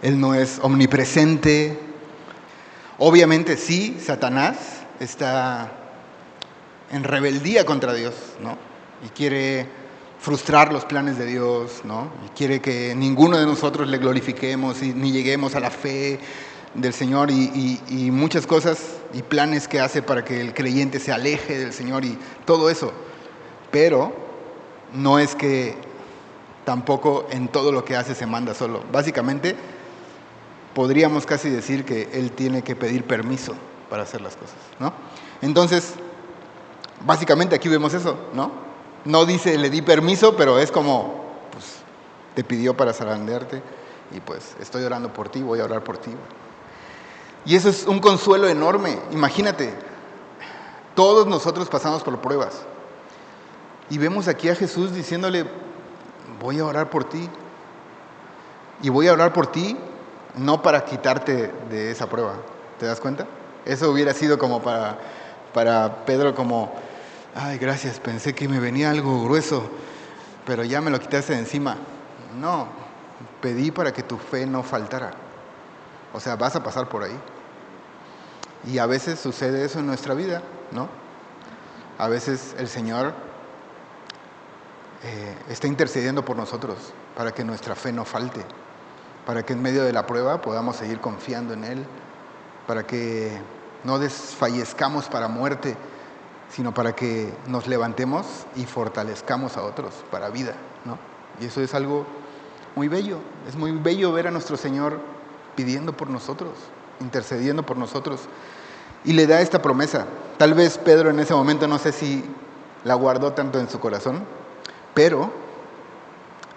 A: Él no es omnipresente. Obviamente sí, Satanás está en rebeldía contra Dios, ¿no? Y quiere frustrar los planes de Dios, ¿no? Y quiere que ninguno de nosotros le glorifiquemos y ni lleguemos a la fe del Señor y muchas cosas y planes que hace para que el creyente se aleje del Señor y todo eso. Pero no es que tampoco en todo lo que hace se manda solo. Básicamente, podríamos casi decir que Él tiene que pedir permiso para hacer las cosas, ¿no? Entonces, básicamente aquí vemos eso, ¿no? No dice le di permiso, pero es como, pues, te pidió para zarandearte y pues estoy orando por ti, voy a orar por ti. Y eso es un consuelo enorme. Imagínate, todos nosotros pasamos por pruebas y vemos aquí a Jesús diciéndole, voy a orar por ti. Y voy a orar por ti no para quitarte de esa prueba. ¿Te das cuenta? Eso hubiera sido como para Pedro como, ay, gracias, pensé que me venía algo grueso, pero ya me lo quitaste de encima. No, pedí para que tu fe no faltara. O sea, vas a pasar por ahí. Y a veces sucede eso en nuestra vida, ¿no? A veces el Señor está intercediendo por nosotros para que nuestra fe no falte, para que en medio de la prueba podamos seguir confiando en Él, para que no desfallezcamos para muerte, sino para que nos levantemos y fortalezcamos a otros para vida, ¿no? Y eso es algo muy bello. Es muy bello ver a nuestro Señor pidiendo por nosotros, intercediendo por nosotros. Y le da esta promesa. Tal vez Pedro en ese momento no sé si la guardó tanto en su corazón, pero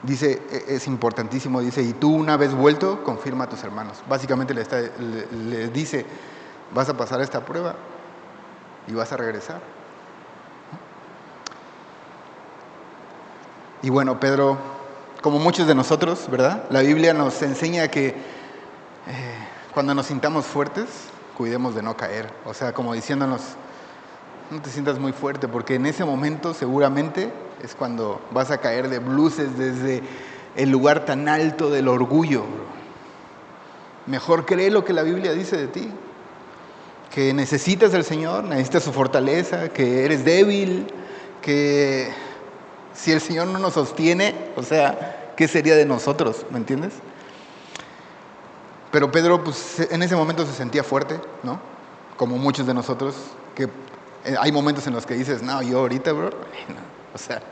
A: dice, es importantísimo, dice, y tú una vez vuelto, confirma a tus hermanos. Básicamente le dice, vas a pasar esta prueba y vas a regresar. Y bueno, Pedro, como muchos de nosotros, ¿verdad? La Biblia nos enseña que cuando nos sintamos fuertes, cuidemos de no caer. O sea, como diciéndonos, no te sientas muy fuerte, porque en ese momento seguramente es cuando vas a caer de bruces desde el lugar tan alto del orgullo. Mejor cree lo que la Biblia dice de ti, que necesitas al Señor, necesitas su fortaleza, que eres débil, que si el Señor no nos sostiene, o sea, ¿qué sería de nosotros? ¿Me entiendes? Pero Pedro, pues en ese momento se sentía fuerte, ¿no? Como muchos de nosotros, que hay momentos en los que dices, no, yo ahorita, bro, no, o sea,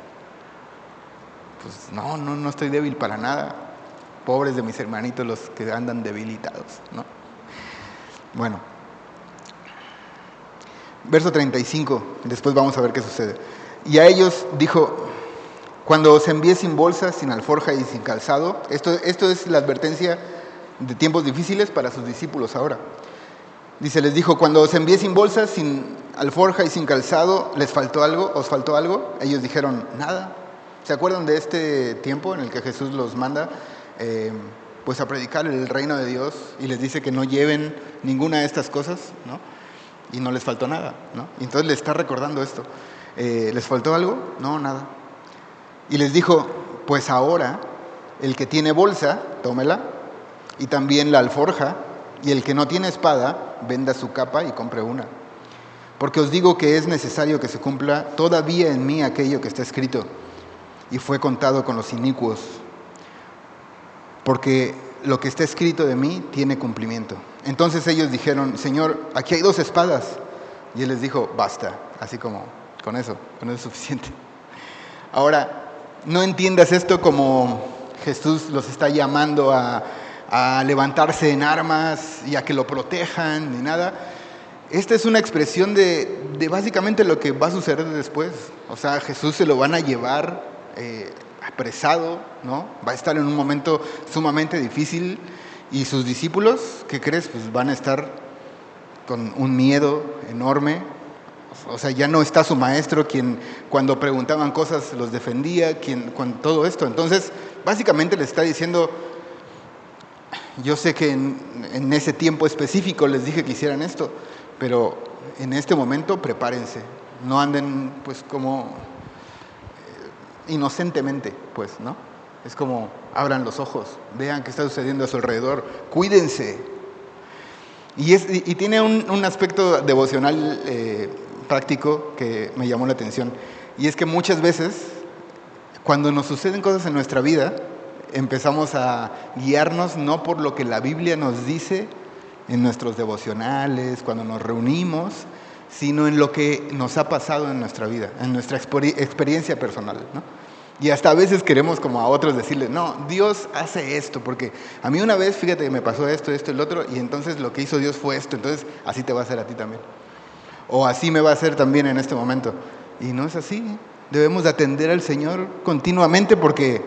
A: pues no estoy débil para nada. Pobres de mis hermanitos los que andan debilitados, ¿no? Bueno, verso 35, después vamos a ver qué sucede. Y a ellos dijo, cuando os envié sin bolsa, sin alforja y sin calzado, esto es la advertencia de tiempos difíciles para sus discípulos ahora. Dice, les dijo, cuando os envié sin bolsa, sin alforja y sin calzado, ¿les faltó algo? ¿Os faltó algo? Ellos dijeron, nada. ¿Se acuerdan de este tiempo en el que Jesús los manda pues a predicar el reino de Dios y les dice que no lleven ninguna de estas cosas, ¿no? Y no les faltó nada, ¿no? Y entonces les está recordando esto. ¿Les faltó algo? No, nada. Y les dijo, pues ahora el que tiene bolsa, tómela, y también la alforja, y el que no tiene espada, venda su capa y compre una. Porque os digo que es necesario que se cumpla todavía en mí aquello que está escrito, y fue contado con los inicuos, porque lo que está escrito de mí tiene cumplimiento. Entonces ellos dijeron, Señor, aquí hay 2 espadas. Y Él les dijo, basta, así como, con eso es suficiente. Ahora, no entiendas esto como Jesús los está llamando a levantarse en armas y a que lo protejan, ni nada. Esta es una expresión de básicamente lo que va a suceder después. O sea, Jesús se lo van a llevar apresado, ¿no? Va a estar en un momento sumamente difícil y sus discípulos, ¿qué crees? Pues van a estar con un miedo enorme. O sea, ya no está su maestro, quien cuando preguntaban cosas los defendía, con todo esto. Entonces, básicamente le está diciendo, yo sé que en ese tiempo específico les dije que hicieran esto, pero en este momento prepárense, no anden pues como inocentemente, pues, ¿no? Es como abran los ojos, vean qué está sucediendo a su alrededor, cuídense. Y tiene un aspecto devocional práctico que me llamó la atención, y es que muchas veces cuando nos suceden cosas en nuestra vida, empezamos a guiarnos no por lo que la Biblia nos dice en nuestros devocionales, cuando nos reunimos, sino en lo que nos ha pasado en nuestra vida, en nuestra experiencia personal, ¿no? Y hasta a veces queremos como a otros decirles, no, Dios hace esto, porque a mí una vez, fíjate, me pasó esto, esto, el otro, y entonces lo que hizo Dios fue esto, entonces así te va a hacer a ti también. O así me va a hacer también en este momento. Y no es así. Debemos de atender al Señor continuamente porque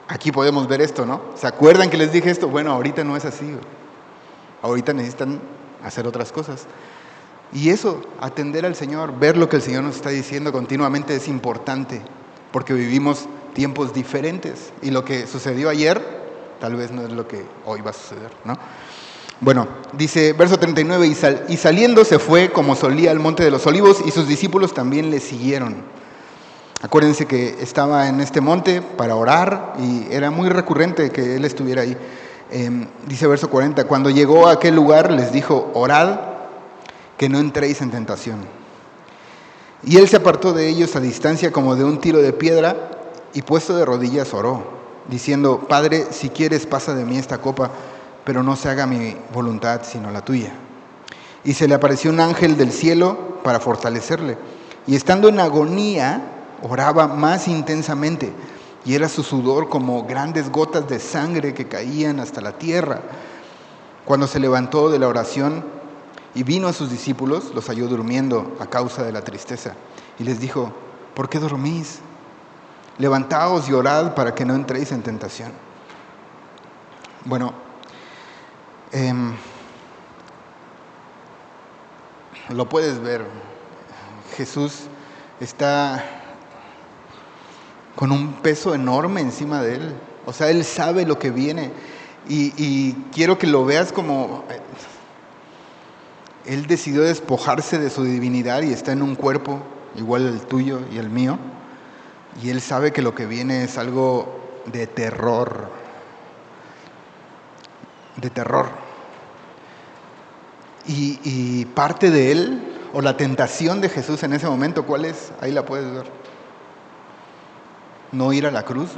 A: aquí podemos ver esto, ¿no? ¿Se acuerdan que les dije esto? Bueno, ahorita no es así. Ahorita necesitan hacer otras cosas. Y eso, atender al Señor, ver lo que el Señor nos está diciendo continuamente es importante, porque vivimos tiempos diferentes y lo que sucedió ayer tal vez no es lo que hoy va a suceder, ¿no? Bueno, dice verso 39, y saliendo se fue como solía al monte de los olivos y sus discípulos también le siguieron. Acuérdense que estaba en este monte para orar y era muy recurrente que él estuviera ahí. Dice verso 40, cuando llegó a aquel lugar les dijo, orad que no entréis en tentación. Y él se apartó de ellos a distancia como de un tiro de piedra y puesto de rodillas oró, diciendo, Padre, si quieres pasa de mí esta copa, pero no se haga mi voluntad sino la tuya. Y se le apareció un ángel del cielo para fortalecerle. Y estando en agonía, oraba más intensamente, y era su sudor como grandes gotas de sangre que caían hasta la tierra. Cuando se levantó de la oración y vino a sus discípulos, los halló durmiendo a causa de la tristeza. Y les dijo, ¿por qué dormís? Levantaos y orad para que no entréis en tentación. Bueno, lo puedes ver. Jesús está con un peso enorme encima de él. O sea, él sabe lo que viene. Y quiero que lo veas como él decidió despojarse de su divinidad y está en un cuerpo igual el tuyo y el mío. Y él sabe que lo que viene es algo de terror. De terror. Y parte de él, o la tentación de Jesús en ese momento, ¿cuál es? Ahí la puedes ver. No ir a la cruz.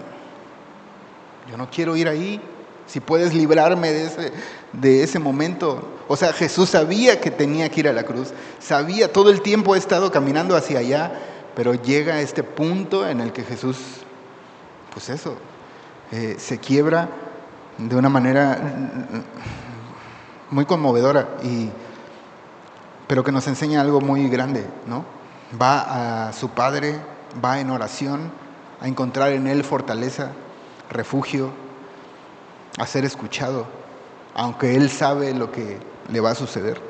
A: Yo no quiero ir ahí. Si puedes librarme de ese momento. O sea, Jesús sabía que tenía que ir a la cruz. Sabía, todo el tiempo ha estado caminando hacia allá, pero llega a este punto en el que Jesús, pues eso, se quiebra de una manera muy conmovedora, pero que nos enseña algo muy grande, ¿no? Va a su Padre, va en oración a encontrar en Él fortaleza, refugio, a ser escuchado, aunque Él sabe lo que le va a suceder.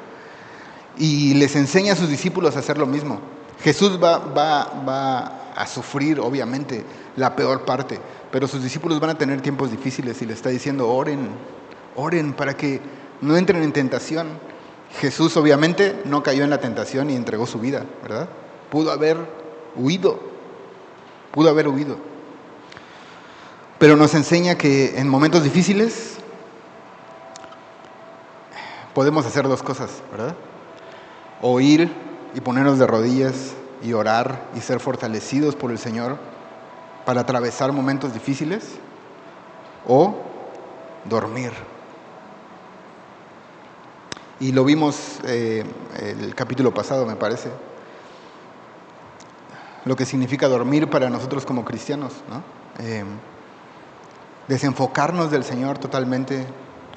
A: Y les enseña a sus discípulos a hacer lo mismo. Jesús va a sufrir, obviamente, la peor parte, pero sus discípulos van a tener tiempos difíciles y le está diciendo, oren para que no entren en tentación. Jesús obviamente no cayó en la tentación y entregó su vida, ¿verdad? Pudo haber huido. Pero nos enseña que en momentos difíciles podemos hacer dos cosas, ¿verdad? O ir y ponernos de rodillas y orar y ser fortalecidos por el Señor para atravesar momentos difíciles, o dormir. Y lo vimos el capítulo pasado, me parece, lo que significa dormir para nosotros como cristianos, ¿no? Desenfocarnos del Señor totalmente,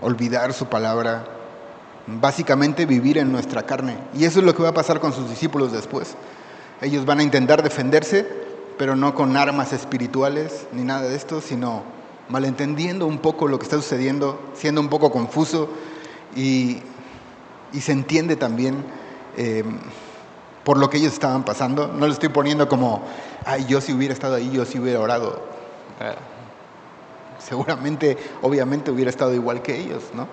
A: olvidar su palabra, básicamente vivir en nuestra carne. Y eso es lo que va a pasar con sus discípulos después. Ellos van a intentar defenderse, pero no con armas espirituales ni nada de esto, sino malentendiendo un poco lo que está sucediendo, siendo un poco confuso, y se entiende también por lo que ellos estaban pasando. No lo estoy poniendo como, ay, yo si hubiera estado ahí, yo si hubiera orado. seguramente, obviamente hubiera estado igual que ellos, ¿no?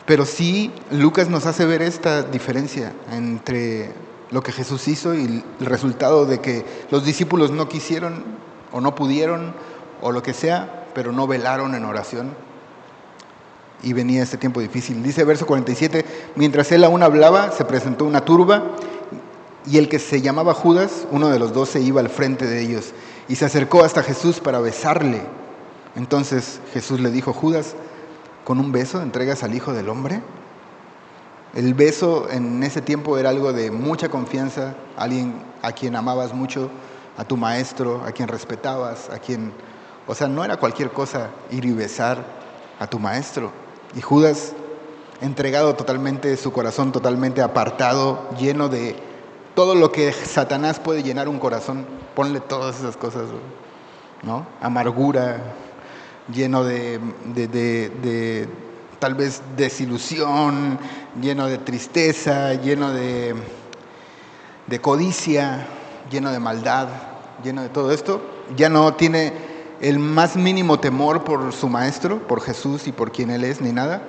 A: Pero sí, Lucas nos hace ver esta diferencia entre lo que Jesús hizo y el resultado de que los discípulos no quisieron o no pudieron o lo que sea, pero no velaron en oración. Y venía este tiempo difícil. Dice verso 47, mientras él aún hablaba, se presentó una turba y el que se llamaba Judas, uno de los 12, iba al frente de ellos y se acercó hasta Jesús para besarle. Entonces Jesús le dijo, Judas, ¿con un beso entregas al Hijo del Hombre? El beso en ese tiempo era algo de mucha confianza, alguien a quien amabas mucho, a tu maestro, a quien respetabas, o sea, no era cualquier cosa ir y besar a tu maestro. Y Judas, entregado totalmente, su corazón totalmente apartado, lleno de todo lo que Satanás puede llenar un corazón, ponle todas esas cosas, ¿no? Amargura, lleno de tal vez desilusión, lleno de tristeza, lleno de codicia, lleno de maldad, lleno de todo esto, ya no tiene el más mínimo temor por su maestro, por Jesús y por quien Él es, ni nada,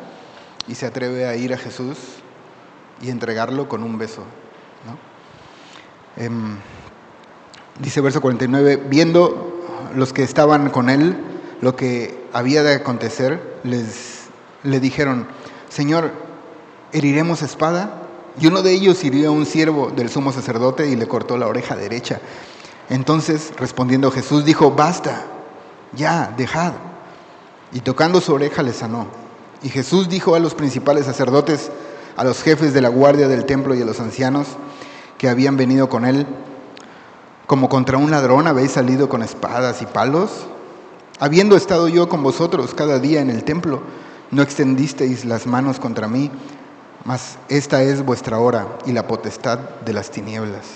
A: y se atreve a ir a Jesús y entregarlo con un beso, ¿no? Dice verso 49, viendo los que estaban con Él lo que había de acontecer, le dijeron, Señor, ¿heriremos espada? Y uno de ellos hirió a un siervo del sumo sacerdote y le cortó la oreja derecha. Entonces, respondiendo Jesús, dijo, basta, ya, dejad. Y tocando su oreja le sanó. Y Jesús dijo a los principales sacerdotes, a los jefes de la guardia del templo y a los ancianos que habían venido con él, como contra un ladrón habéis salido con espadas y palos. Habiendo estado yo con vosotros cada día en el templo, no extendisteis las manos contra mí, mas esta es vuestra hora y la potestad de las tinieblas,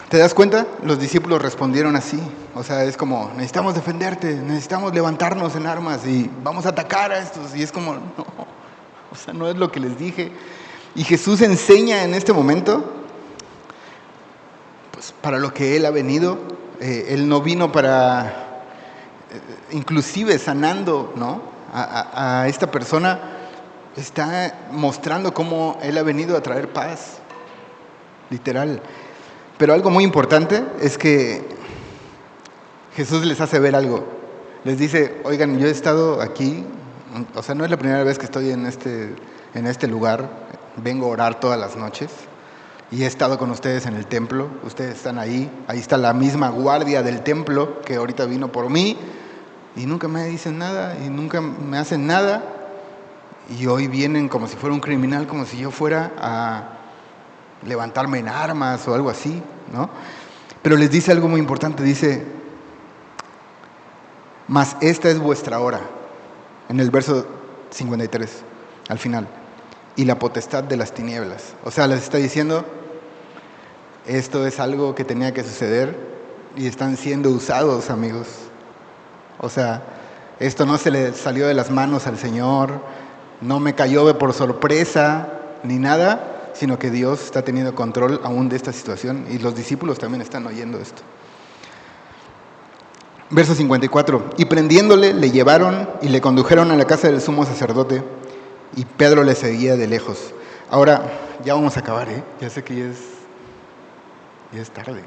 A: ¿Te das cuenta? Los discípulos respondieron así, o sea, es como, necesitamos defenderte, necesitamos levantarnos en armas y vamos a atacar a estos, y es como, no, o sea, no es lo que les dije. Y Jesús enseña en este momento, pues para lo que Él ha venido. Él no vino para, inclusive sanando, ¿no? a esta persona, está mostrando cómo Él ha venido a traer paz, literal. Pero algo muy importante es que Jesús les hace ver algo. Les dice, oigan, yo he estado aquí, o sea, no es la primera vez que estoy en este lugar, vengo a orar todas las noches. Y he estado con ustedes en el templo, ustedes están ahí está la misma guardia del templo que ahorita vino por mí y nunca me dicen nada y nunca me hacen nada y hoy vienen como si fuera un criminal, como si yo fuera a levantarme en armas o algo así, ¿no? Pero les dice algo muy importante, dice, mas esta es vuestra hora, en el verso 53, al final. Y la potestad de las tinieblas. O sea, les está diciendo, esto es algo que tenía que suceder y están siendo usados, amigos. O sea, esto no se le salió de las manos al Señor, no me cayó por sorpresa ni nada, sino que Dios está teniendo control aún de esta situación y los discípulos también están oyendo esto. Verso 54, y prendiéndole le llevaron y le condujeron a la casa del sumo sacerdote. Y Pedro le seguía de lejos. Ahora, ya vamos a acabar, ya sé que ya es tarde.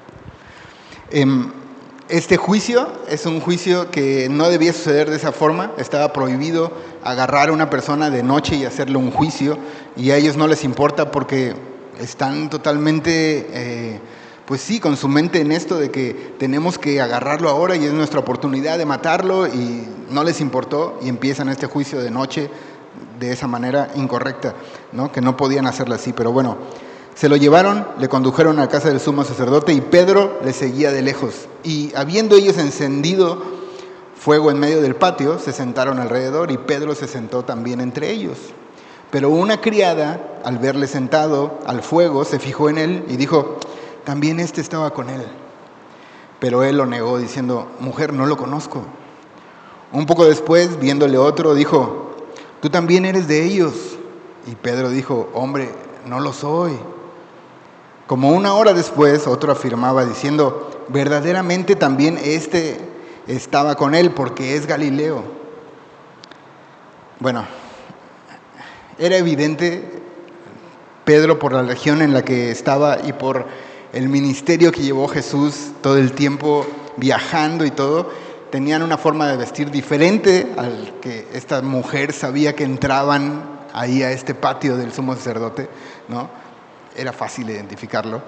A: Este juicio es un juicio que no debía suceder de esa forma. Estaba prohibido agarrar a una persona de noche y hacerle un juicio. Y a ellos no les importa porque están totalmente, pues sí, con su mente en esto de que tenemos que agarrarlo ahora y es nuestra oportunidad de matarlo. Y no les importó y empiezan este juicio de noche de esa manera incorrecta, ¿no? Que no podían hacerlo así, pero bueno, se lo llevaron, le condujeron a casa del sumo sacerdote y Pedro le seguía de lejos. Y habiendo ellos encendido fuego en medio del patio, se sentaron alrededor y Pedro se sentó también entre ellos. Pero una criada, al verle sentado al fuego, se fijó en él y dijo, también este estaba con él. Pero él lo negó diciendo, mujer, no lo conozco. Un poco después, viéndole otro, dijo, tú también eres de ellos. Y Pedro dijo, hombre, no lo soy. Como una hora después, otro afirmaba diciendo, verdaderamente también este estaba con él porque es Galileo. Bueno, era evidente, Pedro, por la región en la que estaba y por el ministerio que llevó Jesús todo el tiempo viajando y todo, tenían una forma de vestir diferente al que esta mujer sabía que entraban ahí a este patio del sumo sacerdote, ¿no? Era fácil identificarlo.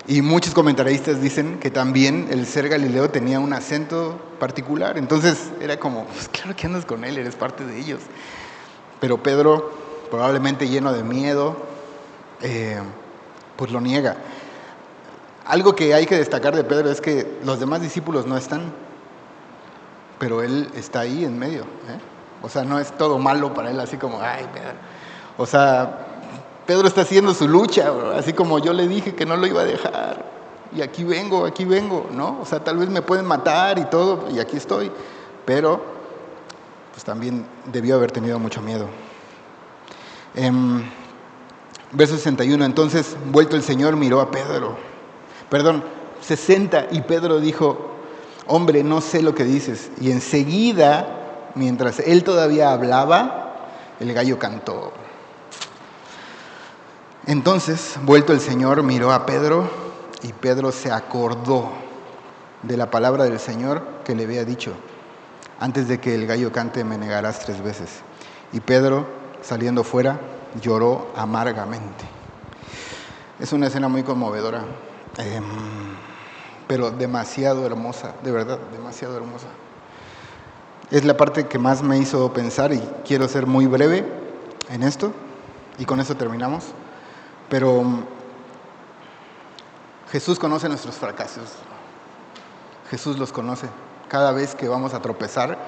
A: Y muchos comentaristas dicen que también el ser Galileo tenía un acento particular. Entonces era como, pues claro que andas con él, eres parte de ellos. Pero Pedro, probablemente lleno de miedo, pues lo niega. Algo que hay que destacar de Pedro es que los demás discípulos no están, pero él está ahí en medio, ¿eh? O sea, no es todo malo para él, así como, ay, Pedro. O sea, Pedro está haciendo su lucha, bro, así como yo le dije que no lo iba a dejar. Y aquí vengo, ¿no? O sea, tal vez me pueden matar y todo, y aquí estoy. Pero, pues también debió haber tenido mucho miedo. Verso 61, entonces, vuelto el Señor, miró a Pedro. 60, y Pedro dijo, hombre, no sé lo que dices. Y enseguida, mientras él todavía hablaba, el gallo cantó. Entonces, vuelto el Señor, miró a Pedro, y Pedro se acordó de la palabra del Señor que le había dicho, antes de que el gallo cante me negarás 3 veces. Y Pedro, saliendo fuera, lloró amargamente. Es una escena muy conmovedora, pero demasiado hermosa, de verdad, demasiado hermosa. Es la parte que más me hizo pensar, y quiero ser muy breve en esto, y con eso terminamos. Pero Jesús conoce nuestros fracasos. Jesús los conoce. Cada vez que vamos a tropezar,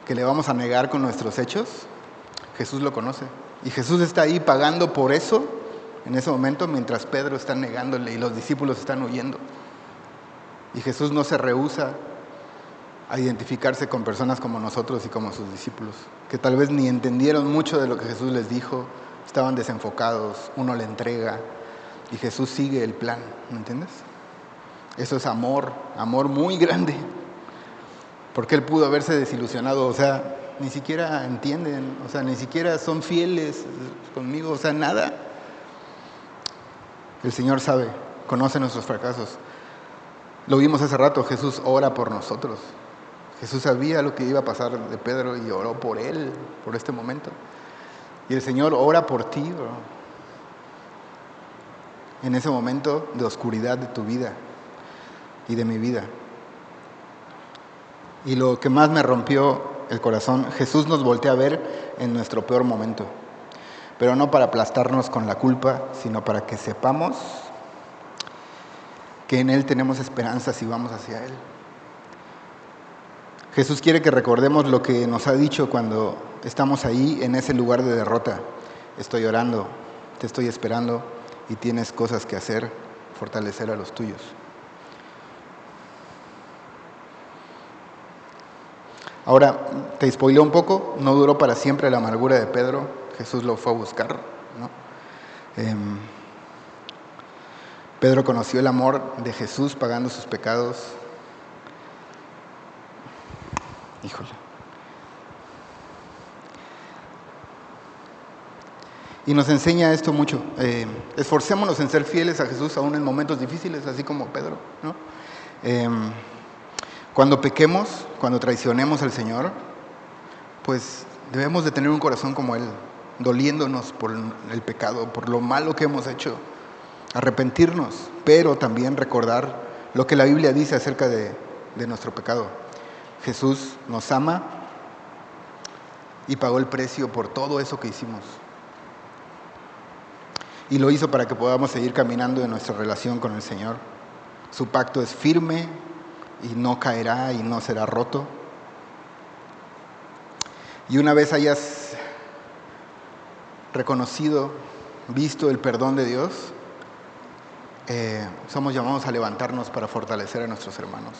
A: que le vamos a negar con nuestros hechos, Jesús lo conoce. Y Jesús está ahí pagando por eso en ese momento, mientras Pedro está negándole y los discípulos están huyendo. Y Jesús no se rehúsa a identificarse con personas como nosotros y como sus discípulos, que tal vez ni entendieron mucho de lo que Jesús les dijo, estaban desenfocados, uno le entrega y Jesús sigue el plan, ¿me entiendes? Eso es amor muy grande, porque él pudo haberse desilusionado, o sea, ni siquiera entienden, o sea, ni siquiera son fieles conmigo, o sea, nada. El Señor sabe, conoce nuestros fracasos. Lo vimos hace rato, Jesús ora por nosotros. Jesús sabía lo que iba a pasar de Pedro y oró por él, por este momento. Y el Señor ora por ti, bro, en ese momento de oscuridad de tu vida y de mi vida. Y lo que más me rompió el corazón, Jesús nos voltea a ver en nuestro peor momento, pero no para aplastarnos con la culpa, sino para que sepamos que en Él tenemos esperanza si vamos hacia Él. Jesús quiere que recordemos lo que nos ha dicho cuando estamos ahí en ese lugar de derrota. Estoy orando, te estoy esperando y tienes cosas que hacer, fortalecer a los tuyos. Ahora, te spoileo un poco, no duró para siempre la amargura de Pedro, Jesús lo fue a buscar, ¿no? Pedro conoció el amor de Jesús pagando sus pecados. Híjole. Y nos enseña esto mucho. Esforcémonos en ser fieles a Jesús aún en momentos difíciles, así como Pedro, ¿no? Cuando pequemos, cuando traicionemos al Señor, pues debemos de tener un corazón como Él, doliéndonos por el pecado, por lo malo que hemos hecho, arrepentirnos, pero también recordar lo que la Biblia dice acerca de nuestro pecado. Jesús nos ama y pagó el precio por todo eso que hicimos. Y lo hizo para que podamos seguir caminando en nuestra relación con el Señor. Su pacto es firme y no caerá y no será roto. Y una vez hayas reconocido, visto el perdón de Dios, somos llamados a levantarnos para fortalecer a nuestros hermanos,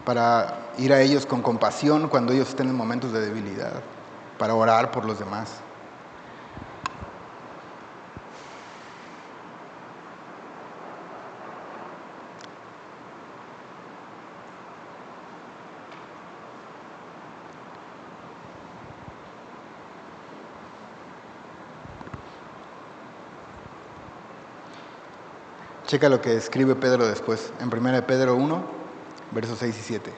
A: para ir a ellos con compasión cuando ellos estén en momentos de debilidad, para orar por los demás. Checa lo que escribe Pedro después, en 1 Pedro 1, versos 6 y 7.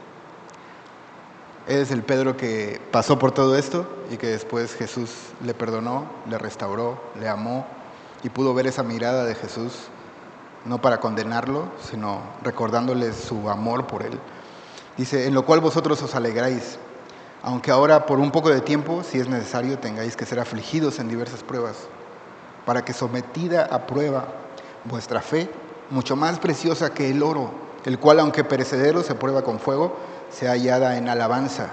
A: Él es el Pedro que pasó por todo esto y que después Jesús le perdonó, le restauró, le amó y pudo ver esa mirada de Jesús, no para condenarlo, sino recordándole su amor por él. Dice, en lo cual vosotros os alegráis, aunque ahora por un poco de tiempo, si es necesario, tengáis que ser afligidos en diversas pruebas, para que sometida a prueba vuestra fe, mucho más preciosa que el oro, el cual aunque perecedero se prueba con fuego, sea hallada en alabanza,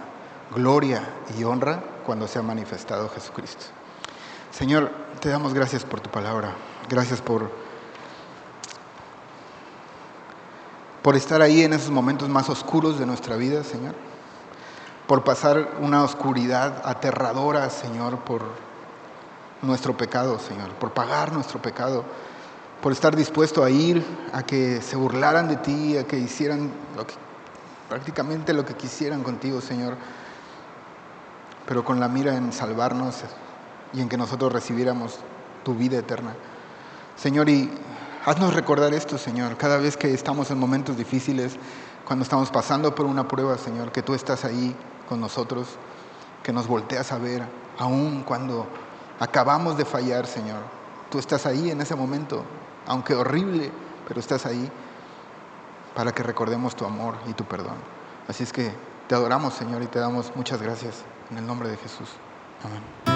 A: gloria y honra cuando sea manifestado Jesucristo. Señor, te damos gracias por tu palabra, gracias por estar ahí en esos momentos más oscuros de nuestra vida, Señor, por pasar una oscuridad aterradora, Señor, por nuestro pecado, Señor, por pagar nuestro pecado, por estar dispuesto a ir a que se burlaran de ti, a que hicieran prácticamente lo que quisieran contigo, Señor, pero con la mira en salvarnos y en que nosotros recibiéramos tu vida eterna. Señor, y haznos recordar esto, Señor, cada vez que estamos en momentos difíciles, cuando estamos pasando por una prueba, Señor, que tú estás ahí con nosotros, que nos volteas a ver, aun cuando acabamos de fallar, Señor. Tú estás ahí en ese momento, aunque horrible, pero estás ahí para que recordemos tu amor y tu perdón. Así es que te adoramos, Señor, y te damos muchas gracias en el nombre de Jesús. Amén.